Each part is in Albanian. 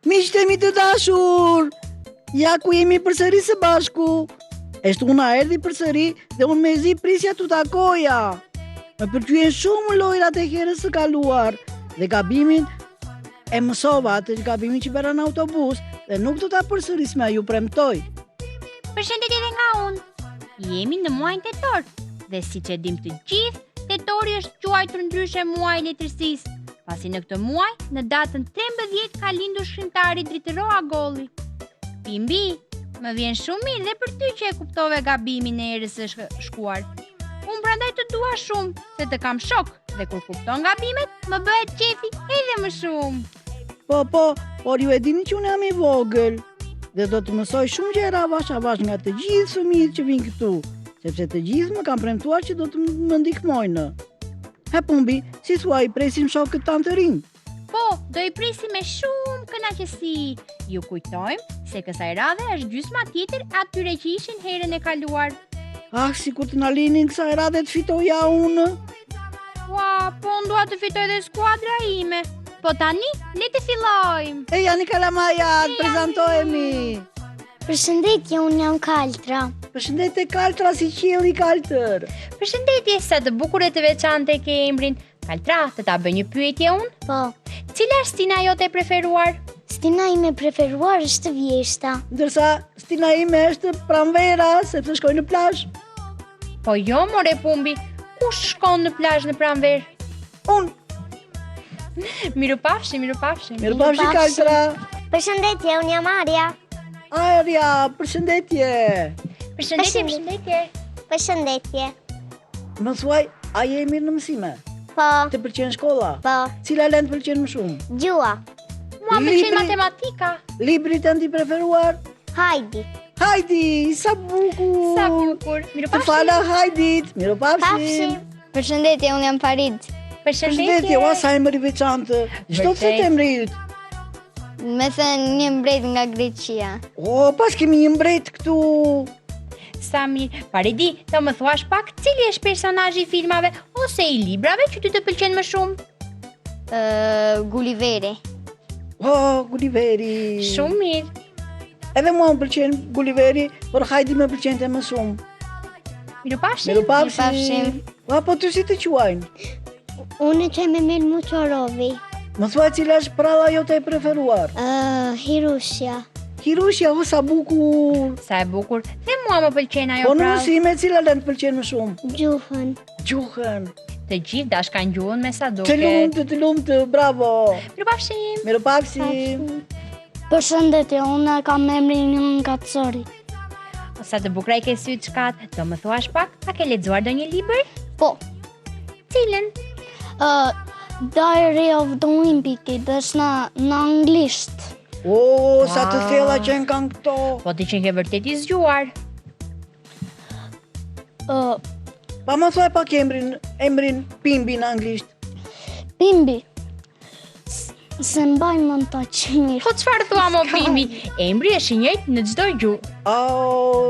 Miqtë e mi të dashur, ja ku jemi përsëri së bashku. Eshtuna erdhi përsëri dhe unë me zi prisja të takoja. Më pëlqyen shumë lojrat e herës së kaluar dhe gabimin e mësova atë gabimin që bëra në autobus dhe nuk do ta përsëris me ju premtoj. Përshëndetje edhe nga unë. Jemi në muajin tetor dhe siç e dim të gjithë, tetori është quajtur ndryshe muaji i letërsisë, pasi në këtë muaj, në datën 13 ka lindur shkrimtari Dritoa Golli. Pimbi, më vjen shumë mirë dhe për ty që e kuptove gabimin e erës së shkuar. Unë prandaj të dua shumë, se të kam shok dhe kur kupton gabimet, më bëhet qefi edhe më shumë. Por ju e dini që unë jam i vogël dhe do të mësoj shumë gjëra avash nga të gjithë fëmijët që vinë këtu, sepse të gjithë më kanë premtuar që do të më ndihmojnë. Ha Pumbi, si thua i presim shokët tanë të rinj? Po, do i presim me shumë kënaqësi. Ju kujtojmë se kësaj radhe është gjysma tjetër atyre që ishin herën e kaluar. Sikur të na linin kësaj radhe të fitoja unë. Po unë dua të fitoj dhe skuadra ime. Po tani, le të fillojmë. Jani Kalamajat, prezantohemi. Përshëndetje, unë jam Kaltra. Përshëndetje Kaltra, si qielli i kaltër. Përshëndetje, sa të bukur e të veçante ke emrin. Kaltra, të ta bëj një pyetje unë? Po. Cila është stina jote e preferuar? Stina ime preferuar është vjeshta. Ndërsa stina ime është pranvera, sepse shkoj në plazh. Po jo, more Pumbi, kush shkon në plazh në pranverë? Unë. Mirupafshim. Mirupafshi Kaltra. Përshëndetje, unë jam Arja. Arja, përshëndetje. Përshëndetje. Më thuaj, a je mirë në mësime? Po. Të pëlqen shkolla? Po. Cila lëndë pëlqen më shumë? Gjua. Mua pëlqen matematika. Libri tënd i preferuar? Hajdi, sa bukur. Të fala Hajdit. Mirupafshim. Përshëndetje, unë jam Farid. Përshëndetje, sa emër i veçantë. Çdo të emri yt? Me thënë një mbret nga Greqia. Pas kemi një mbret këtu. Sa mirë. Faridi, të më thuash pak cili është personazhi i filmave ose i librave që ty të pëlqen më shumë? Gulliveri. Gulliveri. Shumë mirë. Edhe mua më pëlqen Gulliveri, por Hajdi më pëlqente më shumë. Mirupafshim. Po ty si të quajnë? Unë që me Mel Muçorovi. Më thuaj cila është pralla jote e preferuar? Hirushja, sa bukur. Sa e bukur. Dhe mua më pëlqen ajo Po në prallë. mësime cila lëndë pëlqen më shumë? Gjuhën. Të gjithë dashkan gjuhën me sa duket. Të lumtë, bravo. Mirupafshim. Përshëndetje, unë kam emrin Ngacori. Sa të bukra i ke syt shkat, do më thuash pak, a ke lexuar ndonjë libër? Po. Cilën? Diary of the Olympic, dhe është në anglisht. Sa të thella që në kanë këto. Po ti që ke vërtet i zgjuar. Pa më thuaj pak emrin Pimbi në anglisht. Pimbi. Se mbaj më të qimir. Po çfarë thua mo Pimbi? Emri është i njëjtë në çdo gjuhë.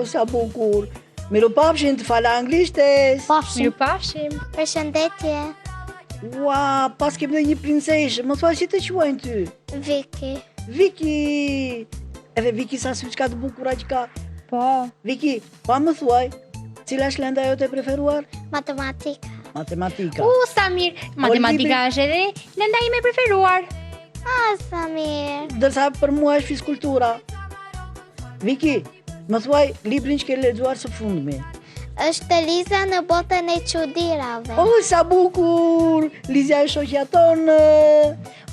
Sa bukur. Mirupafshim, të fala anglishtes. Mirupafshim. Përshëndetje. Pas kemi dhe një princeshë, më thuaj si të quajnë ty? Viki. Edhe Viki sa sy qka të bukura që ka. Po. Viki, pa më thuaj, cila është lënda jote e preferuar? Matematika. Sa mirë. Matematika është edhe lënda ime e preferuar. Sa mirë. Dërsa për mua është fiskultura. Viki, më thuaj librin që ke lexuar së fundmi. Është Liza në botën e çuditërave. Sa bukur! Lizja e shoqja tonë.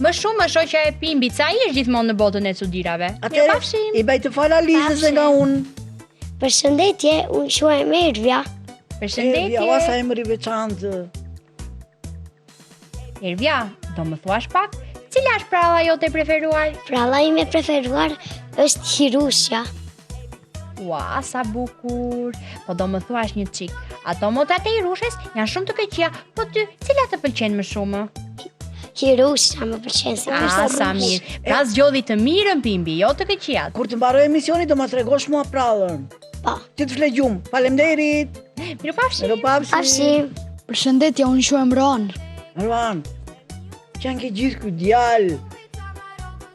Më shumë është shoqja e Pimbit, sa ai është gjithmonë në botën e çuditërave. Mirupafshim. I bëj të fala Lizës nga unë. Përshëndetje, unë quhem Ervja. Përshëndetje. Sa emër i veçantë. Ervja, do më thuash pak, cila është pralla jote e preferuar? Pralla ime e preferuar është Hirushja. Sa bukur. Po do më thuash një çik. Ato motrat e Hirushes janë shumë të këqija, po ty cila të pëlqen më shumë? Hirushja më pëlqen se sa mirë. Pra zgjodhi të mirën Pimbi, jo të këqijat. Kur të mbaroj emisioni do ma tregosh mua prallën. Po. Ti të flegjum. Faleminderit. Mirupafshim. Përshëndetje, unë quhem Roan. Roan. Që janë ke gjithë ky djalë.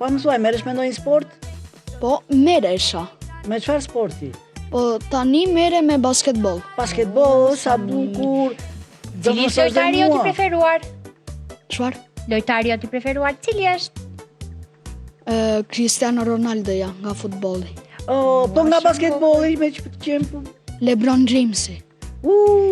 Pa mësuaj, merresh me ndonjë sport? Po, merresha. Me çfarë sporti? Po, tani merre me basketbol. Basketbol, sa bukur. Cili është lojtari jot i preferuar? Çfarë? Lojtari jot i preferuar cili është? Cristiano Ronaldo nga futbolli. Po nga basketbolli me që qenë. LeBron Jamesi.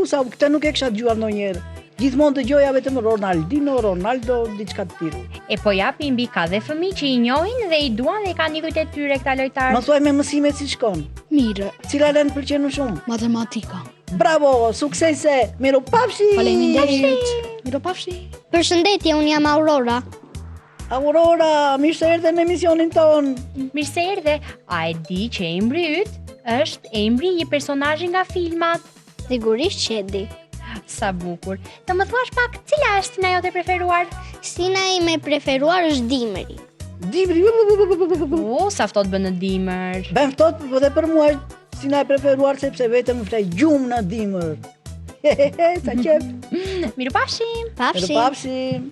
Sa këtë nuk e kisha dëgjuar ndonjëherë. Gjithmonë dëgjoja vetëm Ronaldinho, Ronaldo, diçka të tillë. E po ja Pimbi ka dhe fëmijë që i njohin dhe i duan dhe kanë ikujt e tyre këta lojtarë. Më thuaj me mësimet si shkon. Mirë. Cila lënë pëlqen më shumë? Matematika. Bravo, suksese. Miropafshi. Faleminderit. Miropafshi. Përshëndetje, unë jam Aurora. Aurora, mirë se erdhe në emisionin ton. Mirë se erdhe. A e di që emri yt është emri një personazhi nga filmat? Sigurisht që e di. Sa bukur. Të më thuash pak cila është stina jote preferuar? Stina ime preferuar është Dimri. Dimri. Sa ftohtë bën në dimër. Ben ftohtë, po dhe për mua stina e preferuar sepse vetëm më flaj gjumë në dimër. Sa qef. Mirupafshim. Mirupafshim.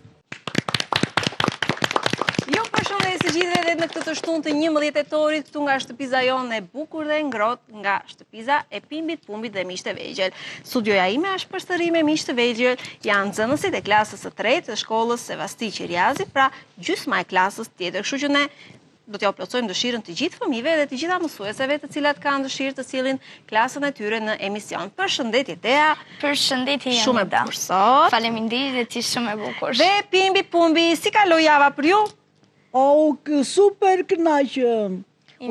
Jo, përshëndetje gjithëve edhe në këtë të shtunë të 11 tetorit këtu nga shtëpiza jonë e bukur dhe ngrohtë nga shtëpiza e Pimbit, Pumbit dhe Miqtë e Vegjël. Studioja ime është përsëri me Miqtë e Vegjël, janë nxënësit e klasës së 3 të shkollës Sevasti Qiriazi, pra gjysma e klasës tjetër. Kështu që ne do t'ja plotësojmë dëshirën të gjithë fëmijëve dhe të gjitha mësuesave të cilat kanë dëshirë të sjellin klasën e tyre në emision. Përshëndetje Dea. Përshëndetje Janida. Shumë e bukur sot. Faleminderit dhe ti shumë e bukur. Dhe Pimbi, Pumbi, si kaloi java për ju? Super kënaqëm.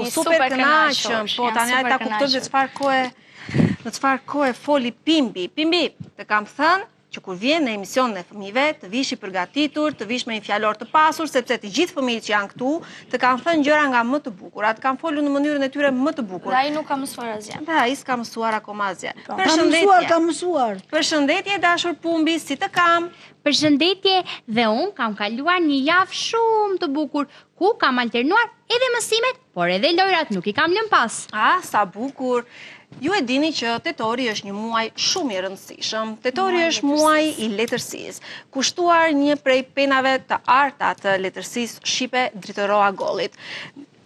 Super kënaqëm. Po tani ai ta kuptoj në çfarë kohe foli Pimbi. Pimbi, të kam thënë që kur vjen në emision në fëmijëve, të vish i përgatitur, të vish me një fjalor të pasur, sepse të gjithë fëmijët që janë këtu, të kanë thënë gjëra nga më të bukura, të kanë folur në mënyrën e tyre më të bukur. Dhe ai nuk ka mësuar asgjë. Dhe ai s'ka mësuar akoma asgjë. Ka mësuar. Përshëndetje dashur Pumbi, si të kam? Përshëndetje, dhe unë kam kaluar një javë shumë të bukur, ku kam alternuar edhe mësimet, por edhe lojrat nuk i kam lënë pas. Sa bukur. Ju e dini që tetori është një muaj shumë i rëndësishëm. Tetori është muaj i letërsisë, kushtuar një prej penave të arta të letërsisë shqipe Dritëro Agollit.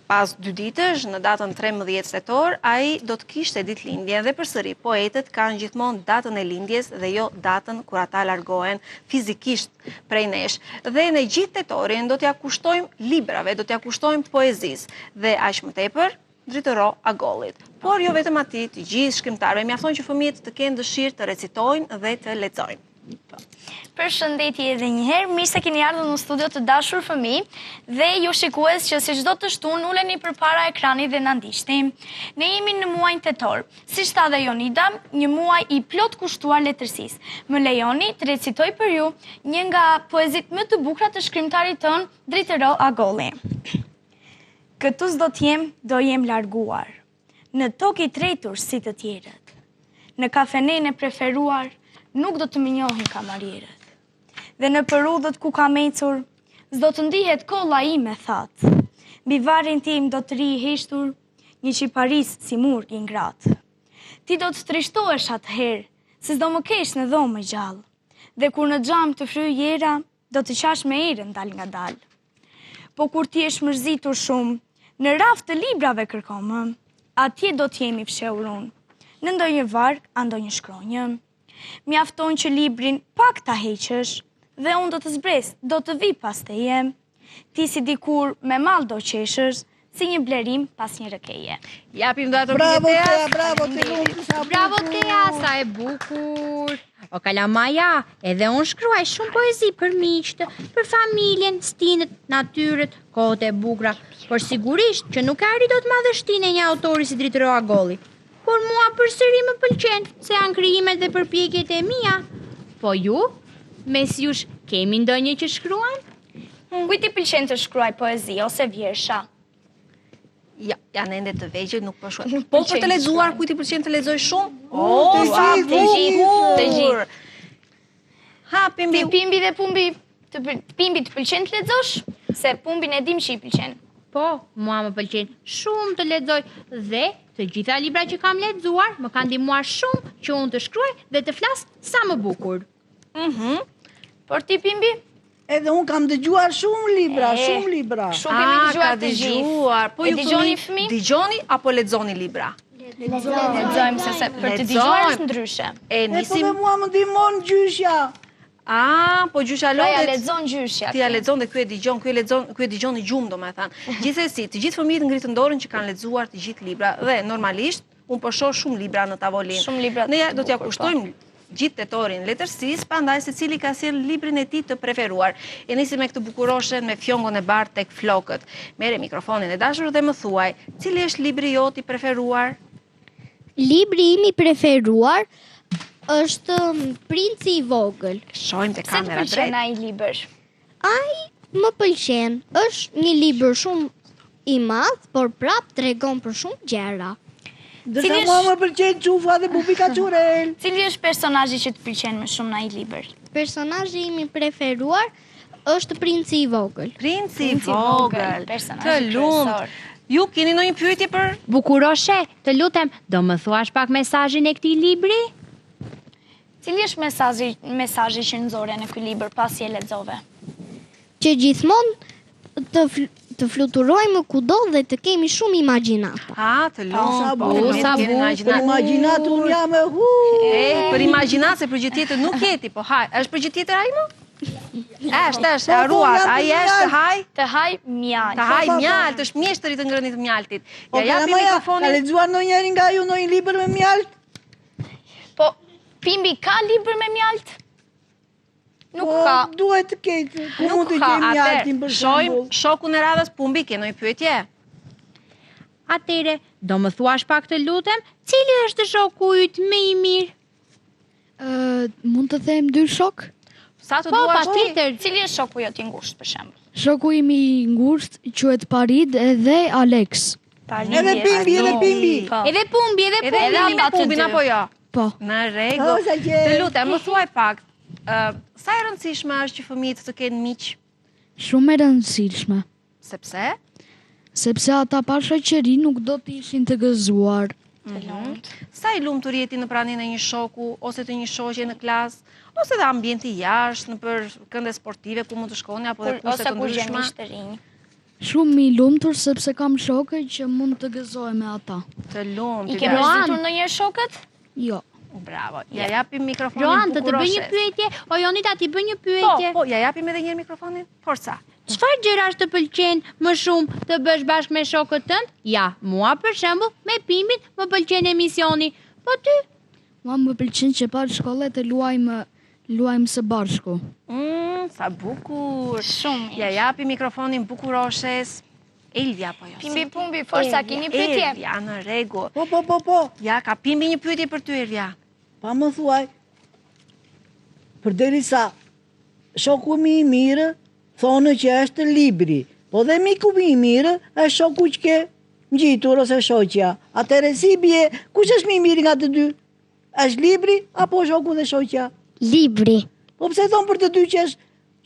Pas 2 ditësh, në datën 13 tetor, ai do të kishte ditëlindjen dhe përsëri poetët kanë gjithmonë datën e lindjes dhe jo datën kur ata largohen fizikisht prej nesh. Dhe në gjithë tetorin do t'ja kushtojmë librave, do t'ja kushtojmë poezisë dhe aq më tepër Dritëro Agollit. Por jo vetëm atij, të gjithë shkrimtarëve, mjafton që fëmijët të kenë dëshirë të recitojnë dhe të lexojnë. Përshëndetje edhe një herë, mirë se keni ardhur në studio të dashur fëmijë dhe ju shikues që si çdo të shtunë uleni përpara ekranit dhe na ndiqni. Ne jemi në muajin tetor. Siç tha dhe Jonida, një muaj i plot kushtuar letërsisë. Më lejoni të recitoj për ju një nga poezitë më të bukura të shkrimtarit ton Dritëro Agolli. Këtu s'do t'jem, do jem larguar, në tokë i tretur si të tjerët. Në kafenen e preferuar, nuk do të më njohin kamarierët. Dhe në përudhët ku kam ecur, s'do të ndihet kolla ime thatë. Mbi varrin tim do të ri i heshtur, një qiparis si mur i ngratë. Ti do të trishtohesh atëherë, se s'do më kesh në dhomë gjallë. Dhe kur në xham të fryj jera, do të qash me erën dal nga dal. Po kur ti je mërzitur shumë, në raft të librave kërkomë, atje do t'jemi fshehur unë, në ndonjë varg, a ndonjë shkronjë. Mjafton që librin pak ta heqësh, dhe unë do të zbres, do të vi pas teje. Ti si dikur me mall do qeshësh, si një blerim pas një rëkeje. Japim datën Bravo Tea. Tea, bravo Tea. Bravo Tea, sa e bukur. O kalamaja, edhe unë shkruaj shumë poezi për miqtë, për familjen, stinët, natyrët, kohët e bukura, por sigurisht që nuk arritot madhështinë e një autori si Dritëro Agolli. Por mua përsëri më pëlqen se janë krijimet dhe përpjekjet e mia. Po ju, mes jush kemi ndonjë që shkruan? Kujt i pëlqen të shkruaj poezi ose vjersha? Ja, janë ende të vegjël, nuk po shkruaj. Po për të lexuar, kujt i pëlqen të lexoj shumë? Të gjithë. Ha, Pimbi. Pimbi dhe Pumbi, Pimbi të pëlqen të lexosh? Se Pumbin e dim që i pëlqen. Po, mua më pëlqen shumë të lexoj dhe të gjitha libra që kam lexuar më kanë ndihmuar shumë që unë të shkruaj dhe të flas sa më bukur. Por ti Pimbi? Edhe unë kam dëgjuar shumë libra. Shumë kemi dëgjuar të gjithë. Dëgjuar. Po E ju dëgjoni fëmijë, fëmijë? Dëgjoni apo lexoni libra? Lexojmë se për të dëgjuar është ndryshe. E Po nisim. dhe mua më ndihmon gjyshja. Po gjysha Pra ja lodet. lexon gjyshja. Ti ja lexon dhe ky e dëgjon, ky e dëgjon në gjumë domethënë. Gjithsesi, të gjithë fëmijët ngritën dorën që kanë lexuar të gjithë libra dhe normalisht unë po shoh shumë libra në tavolinë. Shumë libra Ne do t'ja bukur, kushtojmë gjithë tetorin letërsisë, prandaj secili ka sjell librin e tij të preferuar. E nisim me këtë bukuroshen me fjongon e bardhë tek flokët. Merre mikrofonin e dashur dhe më thuaj, cili është libri jot i preferuar? Libri im i preferuar është Princi i vogël. Shohim te Se të kamera pëlqen drejt. ai libër? Ai më pëlqen. Është një libër shumë i madh, por prap tregon për shumë gjëra. Dërsa Cili mua është- më pëlqen Çufa dhe Bubi Kaçurel. Cili është personazhi që të pëlqen më shumë në ai libër? Personazhi im i preferuar është Princi i vogël. Princi i Princi i vogël, vogël. personazhi Të lumt. kryesor. Ju keni ndonjë pyetje për Bukuroshe, të lutem, do më thuash pak mesazhin e këtij libri? Cili është mesazhi që nxore në ky libër pasi e lexove? Që gjithmonë të fluturojmë kudo dhe të kemi shumë imagjinat. Të lumt. Sa po, bukur, keni sa bukur. imagjinat. Për imagjinat unë jam e Për imagjinat se për gjë tjetër nuk jeti, po haj. Është për gjë tjetër ai më? Është, Po, haruar. jam Ai për është mjalt. haj. Të haj mjalt. Të haj mjalt, është mjeshtri të ngrënit të mjaltit. Po Ja japi ka mikrofonin. lexuar ndonjëri nga ju ndonjë libër me mjalt? Po, Pimbi ka libër me mjalt? Nuk Po, ka. duhet të ketë. Ku Nuk mund të ka, gjej mjaltin për Shojmë shembull? shokun e radhës Pumbi, ke ndonjë pyetje? Atere, do më thuash pak të lutem, cili është shoku yt më i mirë? Mund të them dy shok? Sa të Po, duash ti? patjetër. Cili është shoku jot i ngushtë për shembull? Shoku im i ngushtë quhet Parid edhe Alex. Edhe Pimbi, edhe Pimbi. Po. Edhe Pumbi, edhe Edhe Pumbi. me ata të Pumbin dy. apo jo? Po. Në rregull. sa gjë. Të lutem, më thuaj pak. Sa e rëndësishme është që fëmijët të kenë miq? Shumë e rëndësishme, Sepse? sepse ata pa shoqëri nuk do të ishin të gëzuar. Sa i lumtur jeti në praninë e një shoku ose të një shoqe në klasë, ose dhe ambienti jashtë, në për kënde sportive ku mund të shkoni apo dhe kurse Ose të kur gjen ndryshme. miq të rinj. Shumë i lumtur sepse kam shokë që mund të gëzohem me ata. Të lumt. I ke përzitur ndonjëherë shokët? Jo. Bravo. Ja japim mikrofonin Roan, të bëj një bukuroshes. pyetje, o Jonita ti bëj një pyetje. Po, ja japim edhe një herë mikrofonin. Forca. Çfarë gjërash të pëlqen më shumë të bësh bashkë me shokët tënd? Ja, mua për shembull, me Pimbin më pëlqen emisioni. Po ty? Mua më pëlqen që pas shkolle të luajmë së bashku. Sa bukur. Shumë. Ja japi mikrofonin bukuroshes. Elvia po jo. Pimbi Pumbi, forsa keni pyetje? Elvia, në rregull. Po. Ja, ka Pimbi një pyetje për ty, Elvia. Pa më thuaj. Përderisa shoku mi i mirë thonë që është libri, po dhe miku mi i mirë është shoku që ke ngjitur ose shoqja. Atëherë si bie, kush është më i miri nga të dy? Është libri apo shoku dhe shoqja? Libri. Po pse thon për të dy që është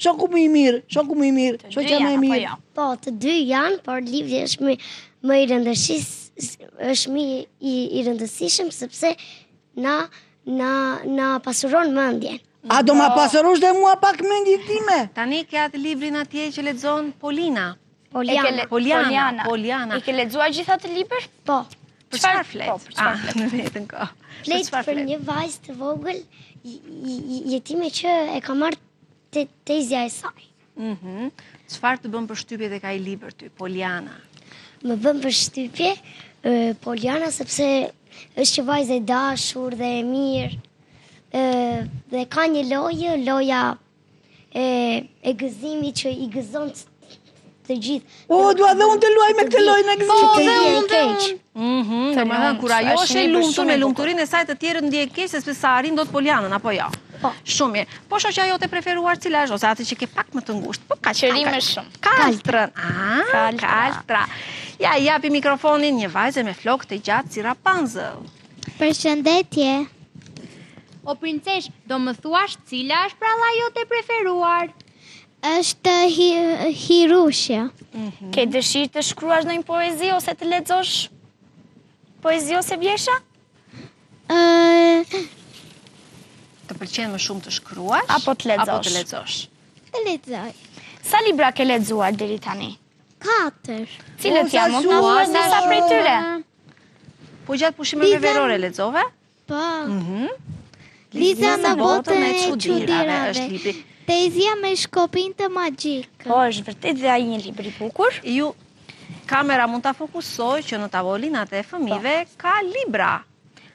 shoku më i mirë, shoqja më e mirë? Po, të dy janë, por libri është më i është më i rëndësishëm sepse na pasuron mendjen. A do ma pasërosh dhe mua pak mendjen time? Tani ke atë librin atje që lexon Polina. Poliana. I ke lexuar gjithë atë libër? Po. Për çfarë flet? Po, për çfarë flet? Në vetën kohë. Flet për një vajzë të vogël jetime që e ka marrë te tezja e saj. Çfarë të bën përshtypje tek ai libër ty, Poliana? Më bën përshtypje Poliana sepse është që vajzë e dashur dhe e mirë. Dhe ka një loja e gëzimit që i gëzon të gjithë. O, dua dhe unë të luaj me këtë lojë në gëzim. Që të je keq. Domethënë kur ajo është është e një libër lumtur shumë me i bukur. lumturinë e saj të tjerët ndjej keq sepse sa arrin dot Polianën apo jo? Po. Shumë mirë. Po shoqja jote preferuar cila është ose atë që ke pak më të ngushtë? Po kaq. Që ri më shumë. Kaltrën. Kaltra. Ja, japi mikrofonin një vajze me flokë të gjatë si Rapunzel. Përshëndetje. O princesh, do më thuash cila është pralla jote preferuar? Është Hirushja. Ke dëshirë të shkruash ndonjë poezi ose të lexosh poezi ose vjesha? Të pëlqen më shumë të shkruash Apo të lexosh? Apo të lexosh? E lexoj. Sa libra ke lexuar deri tani? 4. Cilët janë? Mund të thuash disa prej tyre? Po gjatë pushimeve verore lexove? Po. Liza në botën e çuditërave është çuditërave. libri. Tezia me shkopin të magjik. Po, është vërtet dhe ai një libër i bukur. Ju kamera mund ta fokusoj që në tavolinat e fëmijëve ka libra.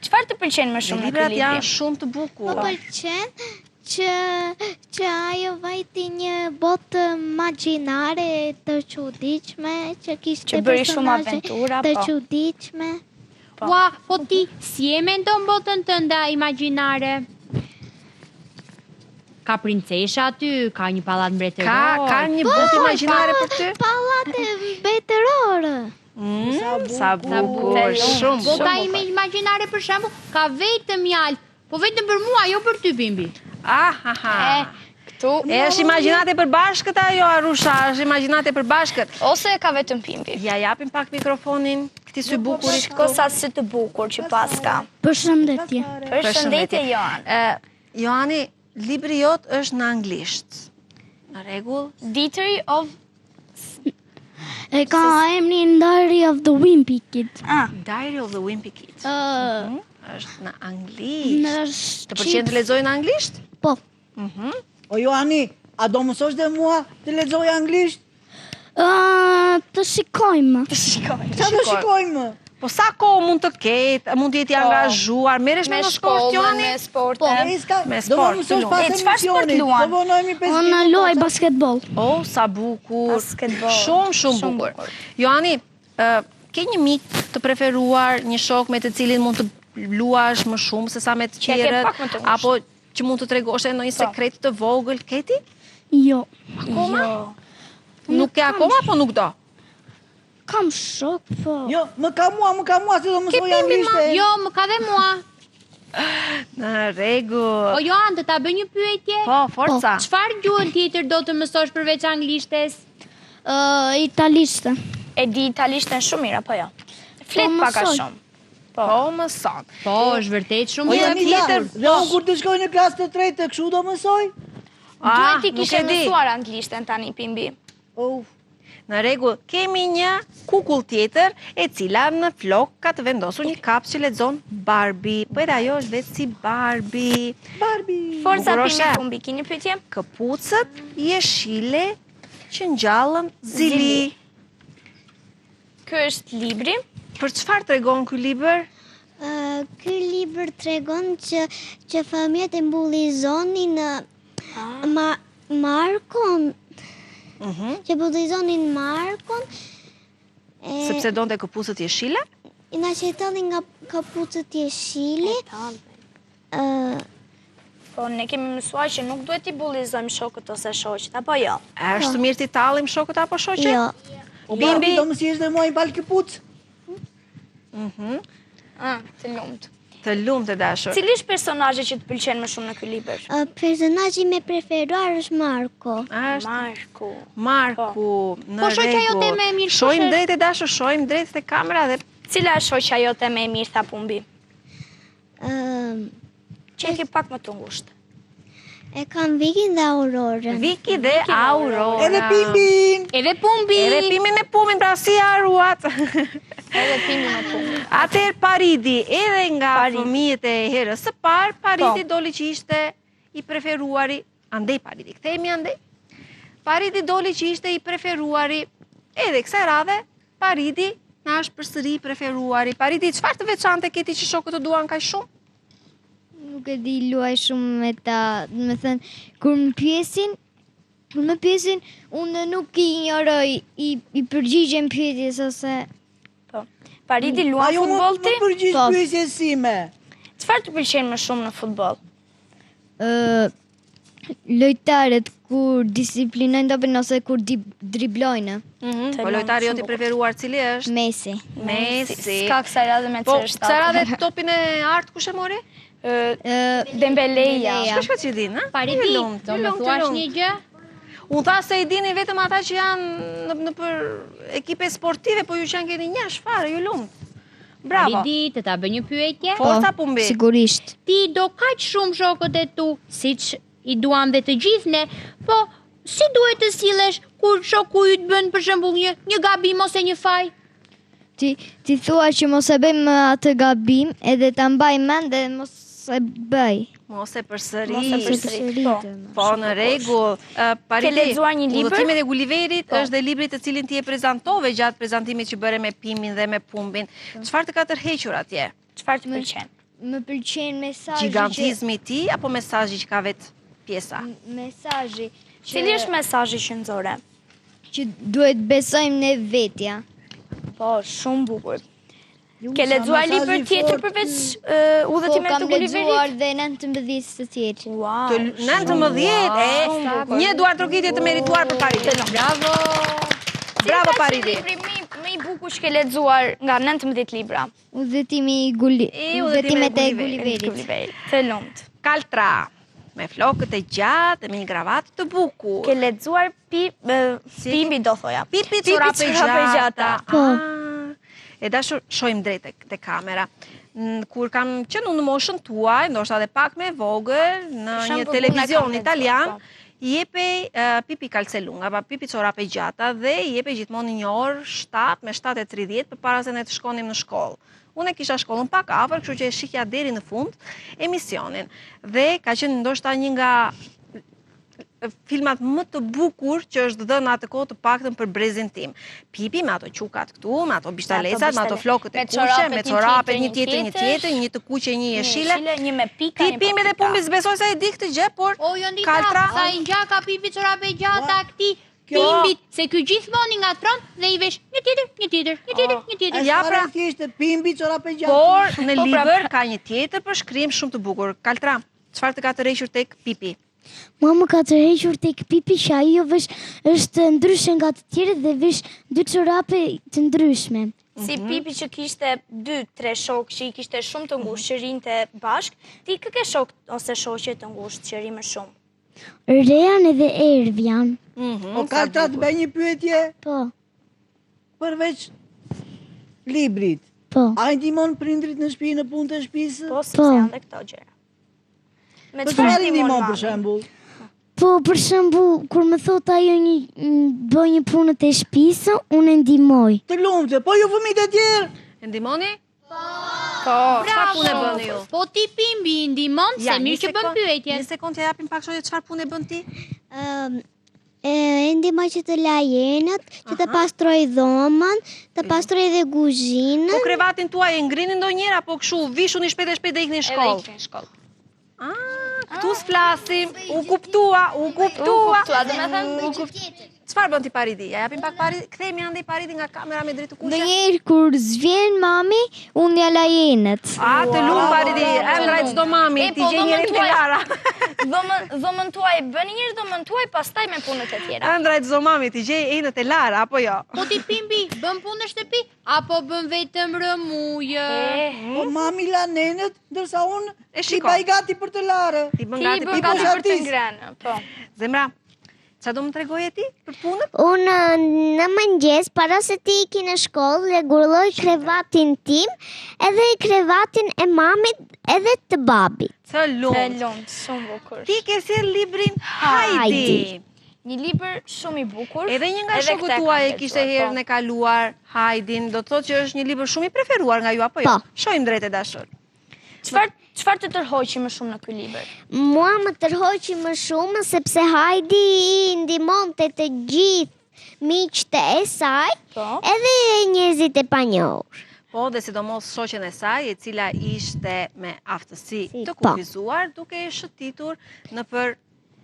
Çfarë të pëlqen më shumë në ky Librat janë libër? shumë të bukur. Më pëlqen që ajo vajti një botë magjinare të çuditshme, që kishte Që bëri shumë personazhe aventura, të po. çuditshme. Ua, po ti, si e mendon botën tënde imagjinare? Ka princesha aty, ka një pallat mbretëror. Ka një botë imagjinare për ty? Pallate mbretërore. Sa bukur, shumë. Bota ime imagjinare për shembull ka vetëm mjalë, po vetëm për mua, jo për ty Bimbi. Këtu Është imagjinate për bashkët ajo, Arusha, është imagjinate për bashkët. ose ka vetëm Pimbi. Ja japim pak mikrofonin këtij sy bukurit. Shiko sa sy të bukur që paska. Përshëndetje. Përshëndetje Johan. Johani, libri jot është në anglisht. Në rregull? Diary of E ka emrin Diary of the Wimpy Kid. Diary of the Wimpy Kid. Është në Në anglisht. Të pëlqen të lexojë në anglisht? Po. O Johani, a do mësosh dhe mua të lexoj anglisht? Të shikojmë. Qa të shikojmë? Po sa kohë mund të ketë, mund të jeti angazhuar, merresh me me në sport, shkollën, Johani? me sportin. Me Do më sport, mësosh të pas luan. Çfarë sport emisionit. luan? Do vonojmë 5 Unë luaj basketbol. Oh, sa bukur. Basketbol. Shumë bukur. Johani, ke një mik të preferuar, një shok me të cilin mund të luash më shumë se sa me të Që e ke tjerët, pak më të ngushtë. apo që mund të tregosh ndonjë sekret të vogël, keti? Jo. Jo. Nuk ke akoma apo nuk do? Kam shok, po. Jo, më ka mua, se do mësoj anglisht. Jo, më ka dhe mua. Në rregull. O Johan, të ta bëj një pyetje? Po, forca. Çfarë gjuhën tjetër do të mësosh përveç anglishtes? Italishte. E di italishten shumë mirë apo jo? Flet Po, pak a mësoj. shumë. Po, më son. Po, është vërtet shumë O mirë. Janila, dhe unë kur të shkoj në klasë të tretë, kështu do mësoj? Duhet ti nuk kishe e di. mësuar anglishten tani Pimbi. Oh, Në rregull, kemi një kukull tjetër e cila në flok ka të vendosur një kap që lexon Barbie. Po edhe ajo është vetë si Barbie. Forca Bukuroshe. Pimbi Kumbi, keni pyetje? Këpucët jeshile që ngjallën zili. Ky është libri. Për çfarë tregon ky libër? Ky libër tregon që fëmijët e mbullizonin Markon, që mbullizonin Markon, Sepse donte këpucët jeshile? i na shetonin nga kapucët jeshile. Po ne kemi mësuar që nuk duhet i bullizojmë shokët ose shoqët, apo jo? A është mirë ti tallim shokët apo shoqe? Jo. o Barbie, do më si dhe mua i bal këpuc? Të lumt. Të lumt e dashur. Cili është personazhi që të pëlqen më shumë në ky libër? Personazhi me preferuar është Marko. Është Marku. Marku, në Po, shoqja rregull. jote më e mirë, Shojmë kush është? drejt e dashur, shojmë drejt te kamera dhe Cila është shoqja jote më e mirë, tha Pumbi? Që e ke pak më të ngushtë. E kam Vikin dhe Aurorën. Viki dhe Aurora. Edhe Pimbin! Edhe Pumbi. Edhe Pimin me Pumin, pra si haruat. Edhe Pimbi me Pumbi. Atëherë Paridi, edhe nga fëmijët e herës së parë, Paridi doli që ishte i preferuari, andej Paridi, kthehemi andej. Paridi doli që ishte i preferuari, edhe kësaj radhe, Paridi na është përsëri i preferuari. Paridi, çfarë të veçante keti që shokët të duan kaq shumë? Nuk e di luaj shumë me ta, me thënë, kur më pjesin, unë nuk i njëroj, i përgjigjem pyetjes ose... Paridi luan Ajo futboll më ti? përgjigj pyetjes sime. Çfarë të pëlqen më shumë në futboll? Lojtarët kur disiplinojnë topin ose kur driblojnë. Po lojtari jot i preferuar cili është? Messi. Messi. Ska kësaj radhe me Po, CS7. kësaj radhe topin e artë kush e mori? Dembeleja. Shpesh që i din, ha? Paridi, do më thuash një gjë? Unë tha se i dini vetëm ata që janë në për ekipe sportive, po ju që janë keni njash fare, ju lumë. Bravo. Paridi, të ta bëj një pyetje? Forca Pumbi. Sigurisht. Ti do kaq shumë shokët e tu, siç i duam dhe të gjithë ne, po si duhet të sillesh kur shoku yt bën për shembull një gabim ose një faj? Ti thua që mos e bëjmë atë gabim edhe ta mbaj mend dhe mos e bëj. Mos e përsërit. Po, në rregull. Ke lexuar një libër? Udhëtimet e Gulliverit është dhe libri të cilin ti e prezantove gjatë prezantimit që bëre me Pimbin dhe me Pumbin. Çfarë të ka tërhequr atje? Çfarë të pëlqen? Më pëlqen mesazhi. Gigantizmi i tij apo mesazhi që ka vetë pjesa? Mesazhi. Cili është mesazhi që nxore? Që duhet besojmë në vetja. Po, shumë bukur. Ke lexuar libër tjetër përveç udhëtimeve të Gulliverit? Po, kam lexuar dhe 19 të tjetër. Wow. 19, një duar trokitje të merituar për Paridin. Bravo! Bravo Paridi. Libri më i bukur që ke lexuar nga 19 libra? Udhëtimet e Gulliverit. Të lumt. Kaltra, me flokët e gjatë dhe me një gravatë të bukur. Ke lexuar Pimbi do thoja. Pipi çorape gjata. Po. E dashur, shojmë drejt te kamera. Kur kam qenë në moshën tuaj, ndoshta edhe pak më vogël, në një televizion italian, i jepej Pipi Calzelunga, Pipi çorape gjata dhe i jepej gjithmonë një orë 7 me 7:30 përpara se ne të shkonim në shkollë. Unë kisha shkollën pak afër, kështu që e shihja deri në fund emisionin. Dhe ka qenë ndoshta një nga filmat më të bukur që është dhënë atë kohë të paktën për brezin tim. Pipi me ato qukat këtu, me ato bishtalesat, me ato flokët e kuqe, me çorapet një tjetër, një të kuqe, një jeshile. Një me pika, Ti Pimbi dhe Pumbi s'besoj se e di këtë gjë, por O, jo ndita, Kaltra. sa i gjaka Pipi çorape gjata këtij Pimbit, se ky gjithmonë nga tron dhe i vesh një tjetër. Ja pra, thjesht Pimbi çorape gjata. por në libër ka një tjetër përshkrim shumë të bukur. Kaltra, çfarë të ka tërhequr tek Pipi? Mua më ka tërhequr tek Pipi që ai është ndryshe nga të tjerët dhe vesh 2 çorape të ndryshme. Si Pipi që kishte 2-3 shok që i kishte shumë të ngushtë që rinte bashk, ti kë ke shok ose shoqe të ngushtë që ri më shumë? Rean edhe Ervjan. O Kaltra të bëj një pyetje Po, përveç librit. po. A i ndihmon prindrit në shtëpi në punë të shtëpisë? Po, sepse janë dhe këto gjëra. Me Për çfarë çfarë i ndihmon mami? për shembull? Po, për shembull, kur më thot ajo bëj një punë të shtëpisë, unë ndihmoj. Të lumtë, po ju fëmijët e tjerë? E ndihmoni? Po, çfarë punë bëni ju? Po ti Pimbi i ndihmon, se mirë që bën pyetje. Një sekond ja japim pak shoqe çfarë punë bën ti? Ndihmoj që të laj enët, që të pastroj dhomën, të pastroj edhe kuzhinën. Po krevatin tuaj e ngrini ndonjëherë apo kështu vishuni shpejt e ikni në shkollë? Edhe i shkollë. Këtu s'flasim, u kuptua. Dhe me thënë, Çfarë bën ti Paridi? Ja japim pak Paridi, kthehemi andej Paridi nga kamera me drejtë kuqe. Ndonjëherë kur zvjen mami, unë ja laj enët. Të lumë Paridi, ëndra çdo mami, ti gjej njërin te Lara. dhomën tuaj, bëni njërë dhomën tuaj, pastaj me punët e tjera. Ëndra çdo mami, ti gjej enët e Lara apo jo? Po ti Pimbi bën punë në shtëpi apo bën vetëm rëmujë? Po mami la nenët, ndërsa unë E i shiko. baj gati për të larë. Ti bën Ti gati bën për gati punë. për të ngrënë, po. Zemra, çfarë do më tregoje ti për punën? Unë në mëngjes, para se ti iki në shkollë, rregulloj krevatin tim, edhe krevatin e mamit edhe të babit. Të Të lumë. lumt, shumë bukur. Ti ke sjell librin Hajdi. Një libër shumë i bukur. Edhe një nga edhe shokët këtë e tuaj e kam kishte lexuar, herën e kaluar Hajdin, do të thotë që është një libër shumë i preferuar nga ju apo jo? Po. Shohim drejt e dashur. Çfarë të tërhoqi më shumë në ky libër? Mua më tërhoqi më shumë sepse Hajdi i ndihmonte të gjithë miqtë e saj, Po. edhe njerëzit e panjohur. Po, dhe sidomos shoqen e saj, e cila ishte me aftësi të po. kufizuar, duke e shëtitur në për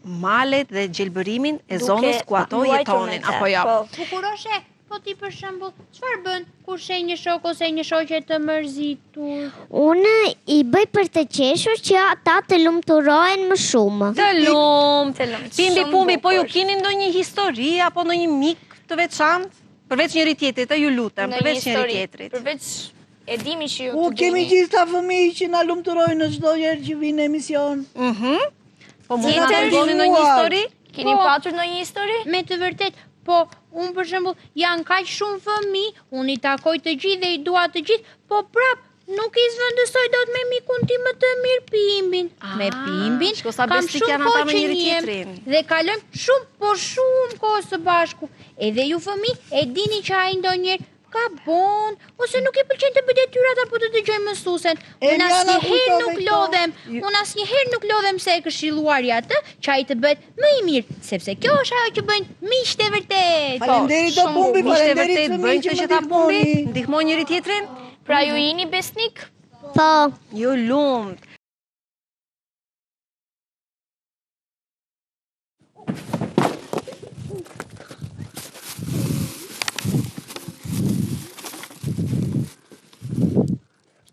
malet dhe gjelbërimin e zonës ku ato luajtur jetonin, me të, apo jo? po. Bukuroshe, po ti për shembull, çfarë bën kur sheh një shok ose një shoqe të mërzitur? Unë i bëj për të qeshur që ata të lumturohen më shumë. Të lumë, Të lumt, Pimbi shumë Pumbi, po ju bukur. keni ndonjë histori apo ndonjë mik të veçantë? Përveç njëri tjetrit, të ju lutem, Në një përveç njëri histori, tjetrit. Përveç e dimi që ju U të kemi dini. gjithë ta fëmijë që na lumturojnë në çdo herë që vinë në emision. Po mund të Tjetër tregoni ndonjë zhvuar. histori? Keni Po. patur ndonjë histori? Me të vërtet, po unë për shembull janë kaq shumë fëmijë, unë i takoj të gjithë dhe i dua të gjithë, po prap nuk i zvendësoj dot me mikun tim më të mirë Pimbin. Me Pimbin shko sa kam bestik shumë janë ata kohë me që njëri njihem tjetrin. dhe kalojmë shumë kohë së bashku. Edhe ju fëmijë e dini që ai ndonjëherë ka bon, ose nuk i pëlqen të bëj detyrat apo të dëgjoj mësuesen. Unë asnjëherë nuk lodhem se e këshilluari atë që ai të bëhet më i mirë, sepse kjo është ajo që bëjnë miqtë e vërtet. Faleminderit të Pumbi, Miqtë e faleminderit vërtet fëmijë bëjnë që që më ta Pumbi, ndihmoni. ndihmoj njëri tjetrin. Pra ju jeni besnik? Po, Ju lumt.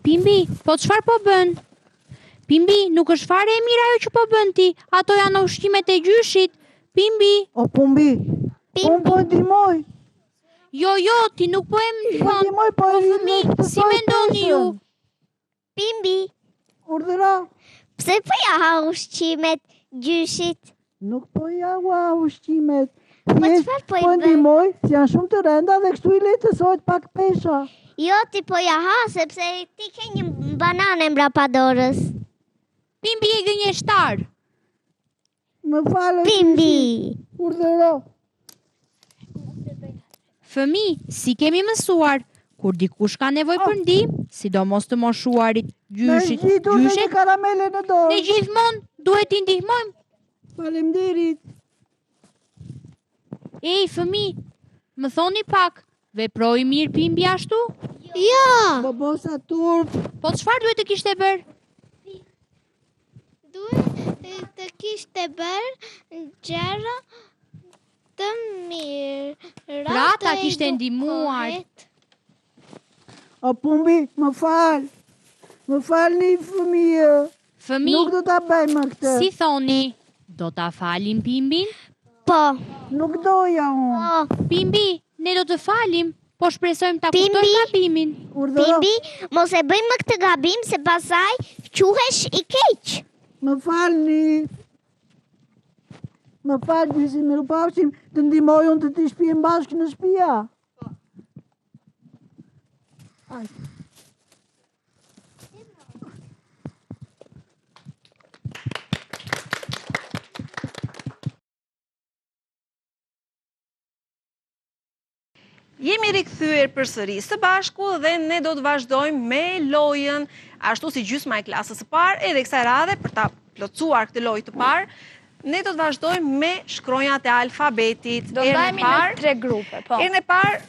Pimbi, po çfarë po bën? Pimbi, nuk është fare e mirë ajo që po bën ti. Ato janë ushqimet e gjyshit. Pimbi, O Pumbi, unë po ndihmoj. jo, ti nuk po e Po ndihmon. ndihmoj, po Po e fëmijë, si mendoni ju? Pimbi, Urdhëra. pse po ja ha ushqimet gjyshit? Nuk po ja ua ushqimet. çfarë po i Po bën? ndihmoj, se janë shumë të rënda dhe kështu i lehtësohet pak pesha. Jo, ti po ja ha, sepse ti ke një banane mbrapa dorës. Pimbi e gënjeshtar. Më falë. Pimbi. Urdhëra. Fëmijë, si kemi mësuar, kur dikush ka nevojë për ndihmë, sidomos të moshuarit, gjyshit, Në gjithu në gjyshet, karamele në dorë. ne gjithmonë duhet t'i ndihmojmë. Faleminderit. Ej, fëmijë, më thoni pak, veproi mirë Pimbi ashtu? Jo, Bobosa turp. Po çfarë duhet të kishte bërë? Duhet të kishte bërë gjëra të mirë. Pra, ta kishte ndihmuar. O Pumbi, më fal. Më falni fëmijë. Nuk Fëmijë, do ta bëj më këtë. si thoni, do ta falim Pimbin? Po, Nuk doja unë. po. Pimbi, ne do të falim, po shpresojmë ta Pimbi? kuptojmë gabimin. Urdhëro. Pimbi, mos e bëjmë më këtë gabim, se pasaj quhesh i keq. Më falni. Më fal, gjysi miru pafshim, të ndihmoj unë të t'i shpijem bashkë në shtëpia. Aj. Jemi rikthyer përsëri së bashku dhe ne do të vazhdojmë me lojën ashtu si gjysma e klasës së parë, edhe kësaj radhe për ta plotësuar këtë lojë të parë, ne do të vazhdojmë me shkronjat e alfabetit. Do ndajemi në 3 grupe, po. Erën e parë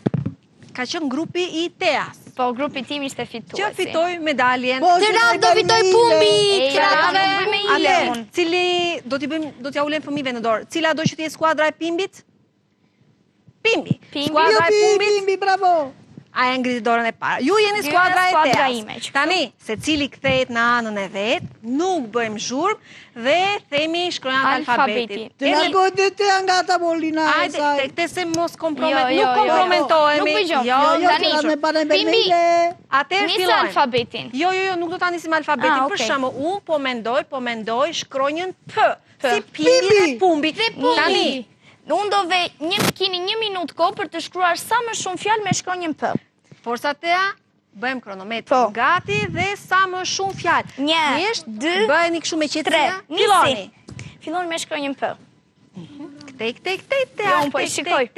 ka qenë grupi i Teas, Po, grupi tim ishte fituesi. që fitoi medaljen. Po, Të se radhë do ka fitoj një Pumbi. E, Të ja, radhë. nuk bëjmë i Ale, unë. cili do t'ja ulem fëmijëve në dorë. Cila do që t'je skuadra e Pimbit? Pimbi. Pimbi. Skuadra e Pumbit. Pimbi, bravo. A e ngriti dorën e parë. Ju jeni Ju skuadra jeni e skuadra Teas. ime, që Tani, se cili kthehet në anën e vet, nuk bëjmë zhurmë dhe themi shkronjat e alfabetit. Të largohet dhe te nga tavolina e Ajde, saj. te se mos Jo, kompromet, jo, nuk jo. kompromentohemi. Nuk bëjgjom. Jo, Jo, Tani, që me pane Pimbi. bermele. atëherë Nisë fillojmë. alfabetin. Jo, nuk do ta nisim alfabetin. Ah, Për okay. shembull, unë po mendoj shkronjën P. P. Si Pimbi dhe Pumbi. Tani, unë do keni 1 minutë kohë për të shkruar sa më shumë fjalë me shkronjën P. Forca tea, bëjmë kronometrin Po. gati dhe sa më shumë fjalë. 1, Thjesht 2, bëheni kështu me 3. qetësia. Filloni. Nisi. Fillon me shkronjën P. Tek, Jo, unë po i shikoj.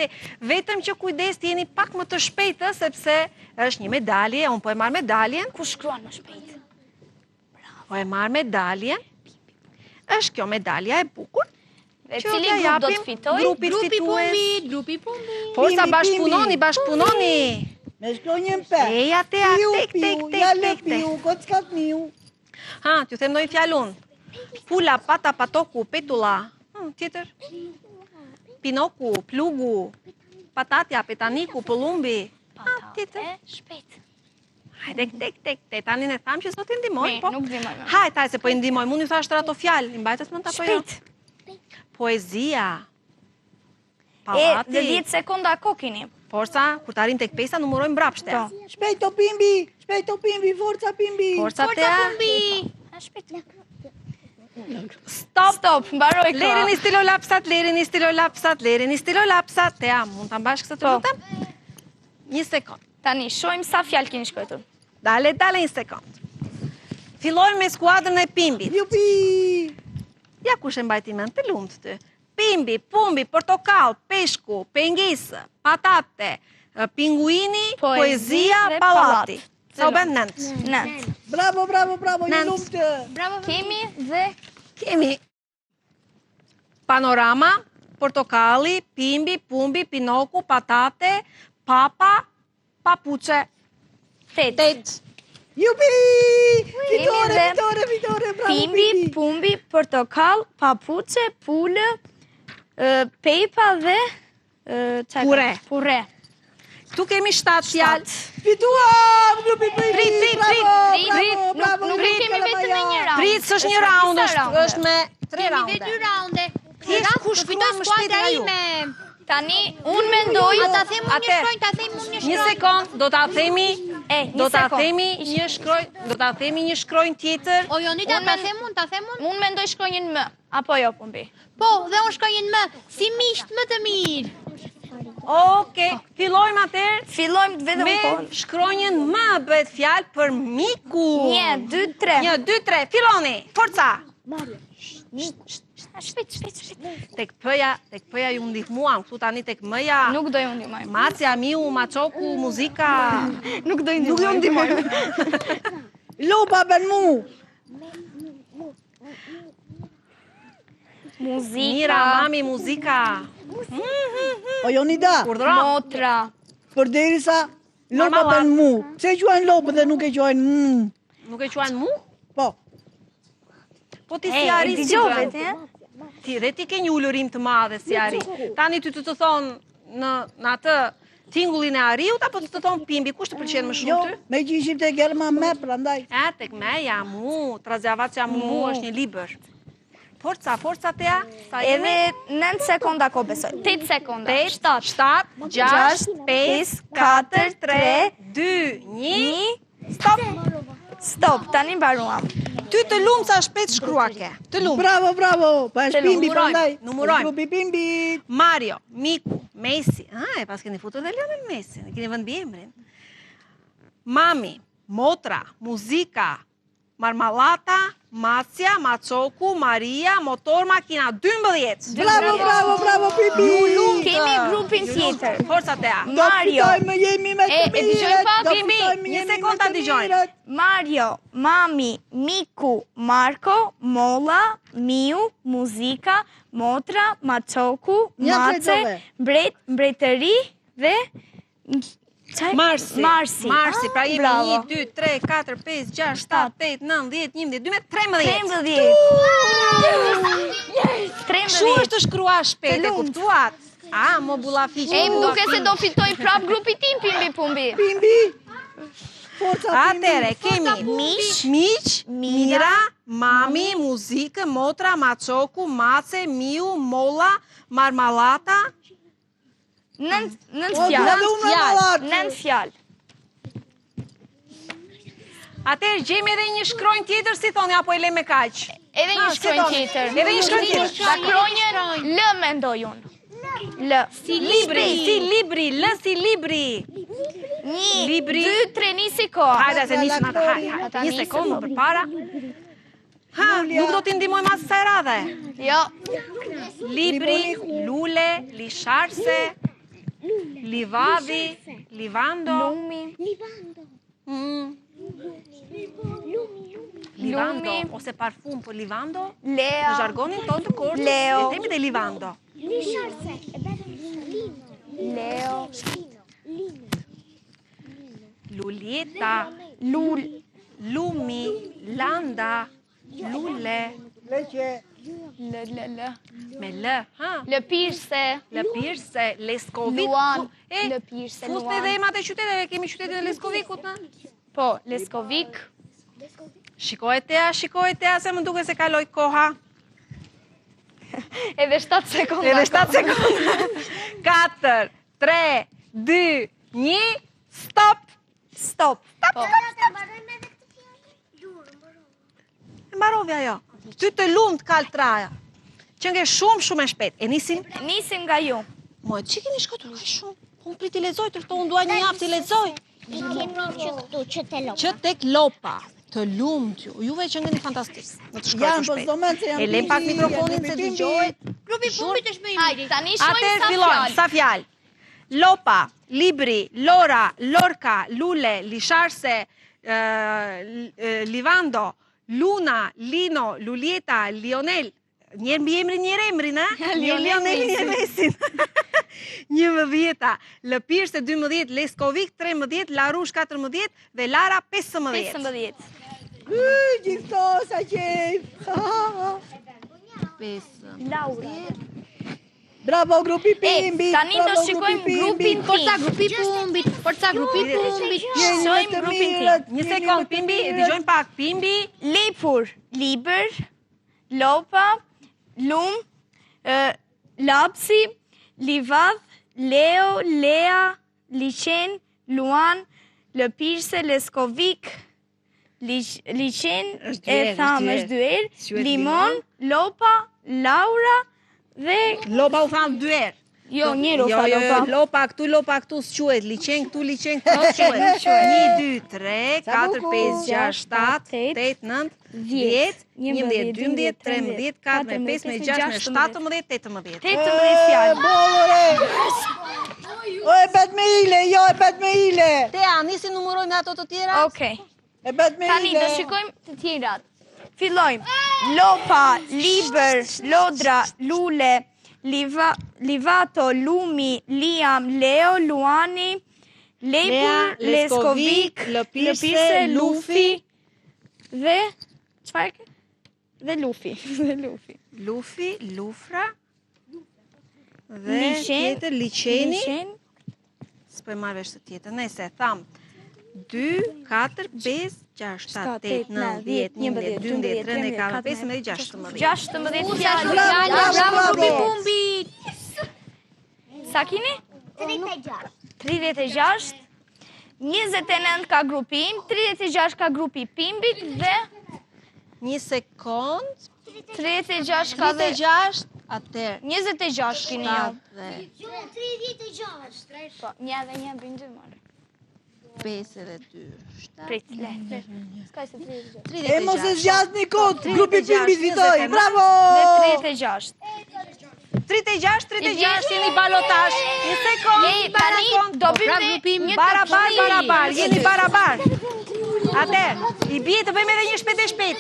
Vetëm që kujdes të jeni pak më të shpejtë, sepse është një medalje, unë po e marr medaljen, Ku shkruan më shpejt? po e marr medaljen. Është kjo medalja e bukur. Dhe që cili t'ja grup do të japim fitoj? grupit fitues. Grupi Pumbi. Forca Pimbi, bashkëpunoni, Pimbi. bashkëpunoni. Me shkronjën pe. Eja tea, Piu, tek, piu, tek, ja tek, le tek, tek. piu, kockat miu. Ha, t'ju them ndonjë fjalë unë. Pula, pata, patoku, petula. Tjetër. Pinoku, plugu, patatja, petaniku, pëllumbi. Tjetër. Shpejt. Hajde, tek. Tani ne tham që sot i ndihmoj, Me, po. nuk ndihmoj më. Hajde, se po i ndihmoj. Unë ju thash ato fjalë, i mbajtës mend apo jo? Shpejt. Poezia. E, dhe Pallati. 10 sekonda ko keni. Forca, kur të arrim tek pesa, numërojmë mbrapsht. Po. Shpejto Pimbi, forca Pimbi. Forca tea. Pumbi. Shpejt. Stop. Mbaroj koha. Lereni stilolapsat. Tea, mund ta mbash këtë të Po. lutem? 1 sekond. Tani, shojmë sa fjalë keni shkruar. Dale, një sekund. Fillojmë me skuadrën e Pimbit. Jupi! Ja kush e mbajti mend, të lumt ty. Pimbi, Pumbi, portokall, peshku, pengisë, patate, pinguini, poezia, pallati. Sa u bën 9. Bravo, ju lumtë. Bravo. Kemi panorama, portokalli, Pimbi, Pumbi, Pinoku, patate, papa, papuçe. 8. Jupi! Fitore, bravo Pimbi, Pumbi, portokall, papuçe, pulë, pepa dhe Pure. Tu kemi 7 fjalë. Fituam! Grupi Prit. Bravo, Nuk kemi vetëm në një raund. Prit, s'është një raund, është me 3 raunde. Kemi 2 raunde. Kush fiton më shpejt nga ju? Tani, unë mendoj... Ta them unë një shkronjë, ta them unë një shkronjë. Një sekond, do ta themi një një shkronjë tjetër. O Jonita, ta them unë. Unë mendoj shkronjën M, apo jo, Pumbi? Po, dhe unë shkronjën M, si misht më të mirë. Okej, fillojmë atëherë. Fillojmë vetëm Me kohën. shkronjën M bëhet fjalë për miku. 1, 2, 3. 1, 2, 3, filloni. Forca. Shpejt. Tek pëja ju ndihmuam, këtu tani tek mëja. Nuk do ju ndihmoj. Macja, miu, maçoku, muzika. Nuk do ju ndihmoj. Lopa bën mu! Muzika. Mira, mami, muzika. O Jonida, Urdhro. Motra. përderisa lopa Marmallat. bën mu. Pse e quajnë lopë dhe nuk e quajnë mu? Nuk e quajnë mu? Po. Po ti si ari si dëgjove bën? ti, Ti dhe ti ke një ulurim të madhe si ari. Tani ty të thonë në atë tingullin e ariut, apo të thonë Pimbi, kush të pëlqen më Jo, shumë ty? me që ishim të germa me, prandaj. Tek meja, mu, Trazjavacja mu është një libër. Forca teja, sa jemi? Edhe 9 sekonda ko besoj. 8 sekonda. 7, 6, 5, 4, 3, 2, 1, stop! Stop, tani mbaruam. Ty të lumë sa shpejt shkrua ke. Të lumë. Bravo. Pa është Pimbi, numërojmë, prandaj. numërojmë. Grupi Pimbi. Mario, Miku, Messi. Pas keni futur dhe Lionel Messi. Ne keni vënë emrin. Mami, Motra, muzika, marmalata, Macja, Maçoku, Maria, motor, makina, 12. Bravo, Pimbi. Kemi grupin tjetër. Forca teja. Do Mario. fitojmë, jemi me të E dëgjoj pak, Do Pimbi, fitojmë, një jemi me sekond ta të dëgjojnë. mirët. Mario, Mami, Miku, Marko, Molla, Miu, muzika, Motra, Maçoku, Një Mace, kretove. Mbretëri dhe... Marsi. Marsi, Pra jemi bravo. 1, 2, 3, 4, 5, 6, 7, 8, 9, 10, 11, 12, 13. 13. Shu është të shkrua shpejt, e kuptuat? Mo bullafiq. E më duke se do fitoj prap grupi tim, Pimbi Pumbi. Pimbi. Forca Pimbi. Atere, kemi Miq, Mira, Mami, muzikë, Motra, Maçoku, Mace, Miu, Molla, marmalata. 9 O, fjalë. dhe unë marmallatë. 9 fjalë. Atere, gjemi edhe një shkronjë tjetër, si thoni, apo e le me kaq? Edhe një shkronjë tjetër. Edhe një shkronjë tjetër. Shkronjën L mendoj unë. L. Si libri, L si libri. 1, Libri. 2, 3, nisi kohë. Hajde, se nisën atë, hajde. Një sekundë më përpara. Nuk do t'i ndihmoj mas kësaj radhe. Jo. Libri, lule, lisharse, livadi, livando. Lumi. Livando, Lumi. ose parfum, po livando, në Leo. zhargonin tonë të korçës, Leo. e themi dhe livando. Leo. Lulieta, lumi, landa, lule, Leqe. L. me lë, Lëpirse. lëpirse, leskovik. Luan. Lëpirse, Fusme Luan. dhe emat e qyteteve, kemi qytetin e Leskovikut, në? Po, Leskovik. Shikoj teja, se më duke se kaloj koha. Edhe 7 sekonda. Edhe 7 sekunda. 4, 3, 2, 1, stop. Stop. Po. Mbarove ajo. Ty të lumt kaltraja. Që nge shumë e shpejt. E nisim? Nisim nga ju. Që keni shkotur ka shumë? Unë priti lezoj, tërto unë dua një javë të lezoj. Që tek lopa. Të lumt ju. Juve që ngeni fantastik. Në të shkruar të shpejt. E lem pak mikrofonin se dëgjohet. Grupi pumbit është më i miri. Tani shojmë Atëherë sa fillojmë. fjalë. Sa fjalë? Lopa, libri, lora, lorka, lule, lisharse, livando, luna, lino, lulieta, lionel. Njerë mbi emrin, a? Lionel, njerë mesin. 11, Lëpirse 12, Leskovik 13, Larush 14 dhe Lara 15. 15. Gjithë sa qejf. Laura. Bravo grupi Pimbi. Tani do shikojmë grupin Forca tim. grupi pumbit. Forca grupi pumbit. Shojmë grupin tim. Një sekund, Pimbi, e dëgjojmë pak. Pimbi, Lepur, liber, lopa, lum, lapsi, livadh, leo, lea, liqen, luan, lëpirse, leskovik, liqen, e thamë është dyer, limon, lopa, laura dhe... lopa u thamë 2 herë. Jo, njëro fa lopa. Lopa këtu s'quhet, liqen këtu, liqen këtu s'quhet. 1, 2, 3, 4, 5, 6, 7, 8, 9, 10, 11, 12, 13, 14, 15, 16, 17, 18. 18 fjalë. O e bet me ile, jo e bet me ile. Tea, nisi numërojmë ato të tjera? Okej. E bet me Tani ile. do shikojmë të tjerat. Fillojmë. Lopa, liber, lodra, lule, livato, lumi, liam, leo, luani, lepur, leskovik, lëpirse, lufi dhe çfarë ke? Dhe lufi. Lufi, lufra dhe Liqen, tjetër liqeni. Liqen, S'po e marrë vesh të tjetër. Nëse tham 2, 4, 5, 6, 7, 8, 9, 10, 11, 12, 13, 14, 15, 16. 16 fjalë. Bravo grupi pumbit. Sa keni? 36. 29 ka grupi im, 36 ka grupi Pimbit dhe 1 sekond. 36 ka dhe 36, atëherë. 26 keni jo. Dhe 36. Po, një dhe një bëjnë dy marë. 5 dhe 2, 7. Prit, le. Ska se 36. E mos e zgjat një kod, grupi Pimbi fitoi. Bravo! Dhe 36. 36, jeni balotash. 1 sekond, Tani do bëjmë një barabar, jeni barabar. Atëherë, i bie të bëjmë edhe një shpejt.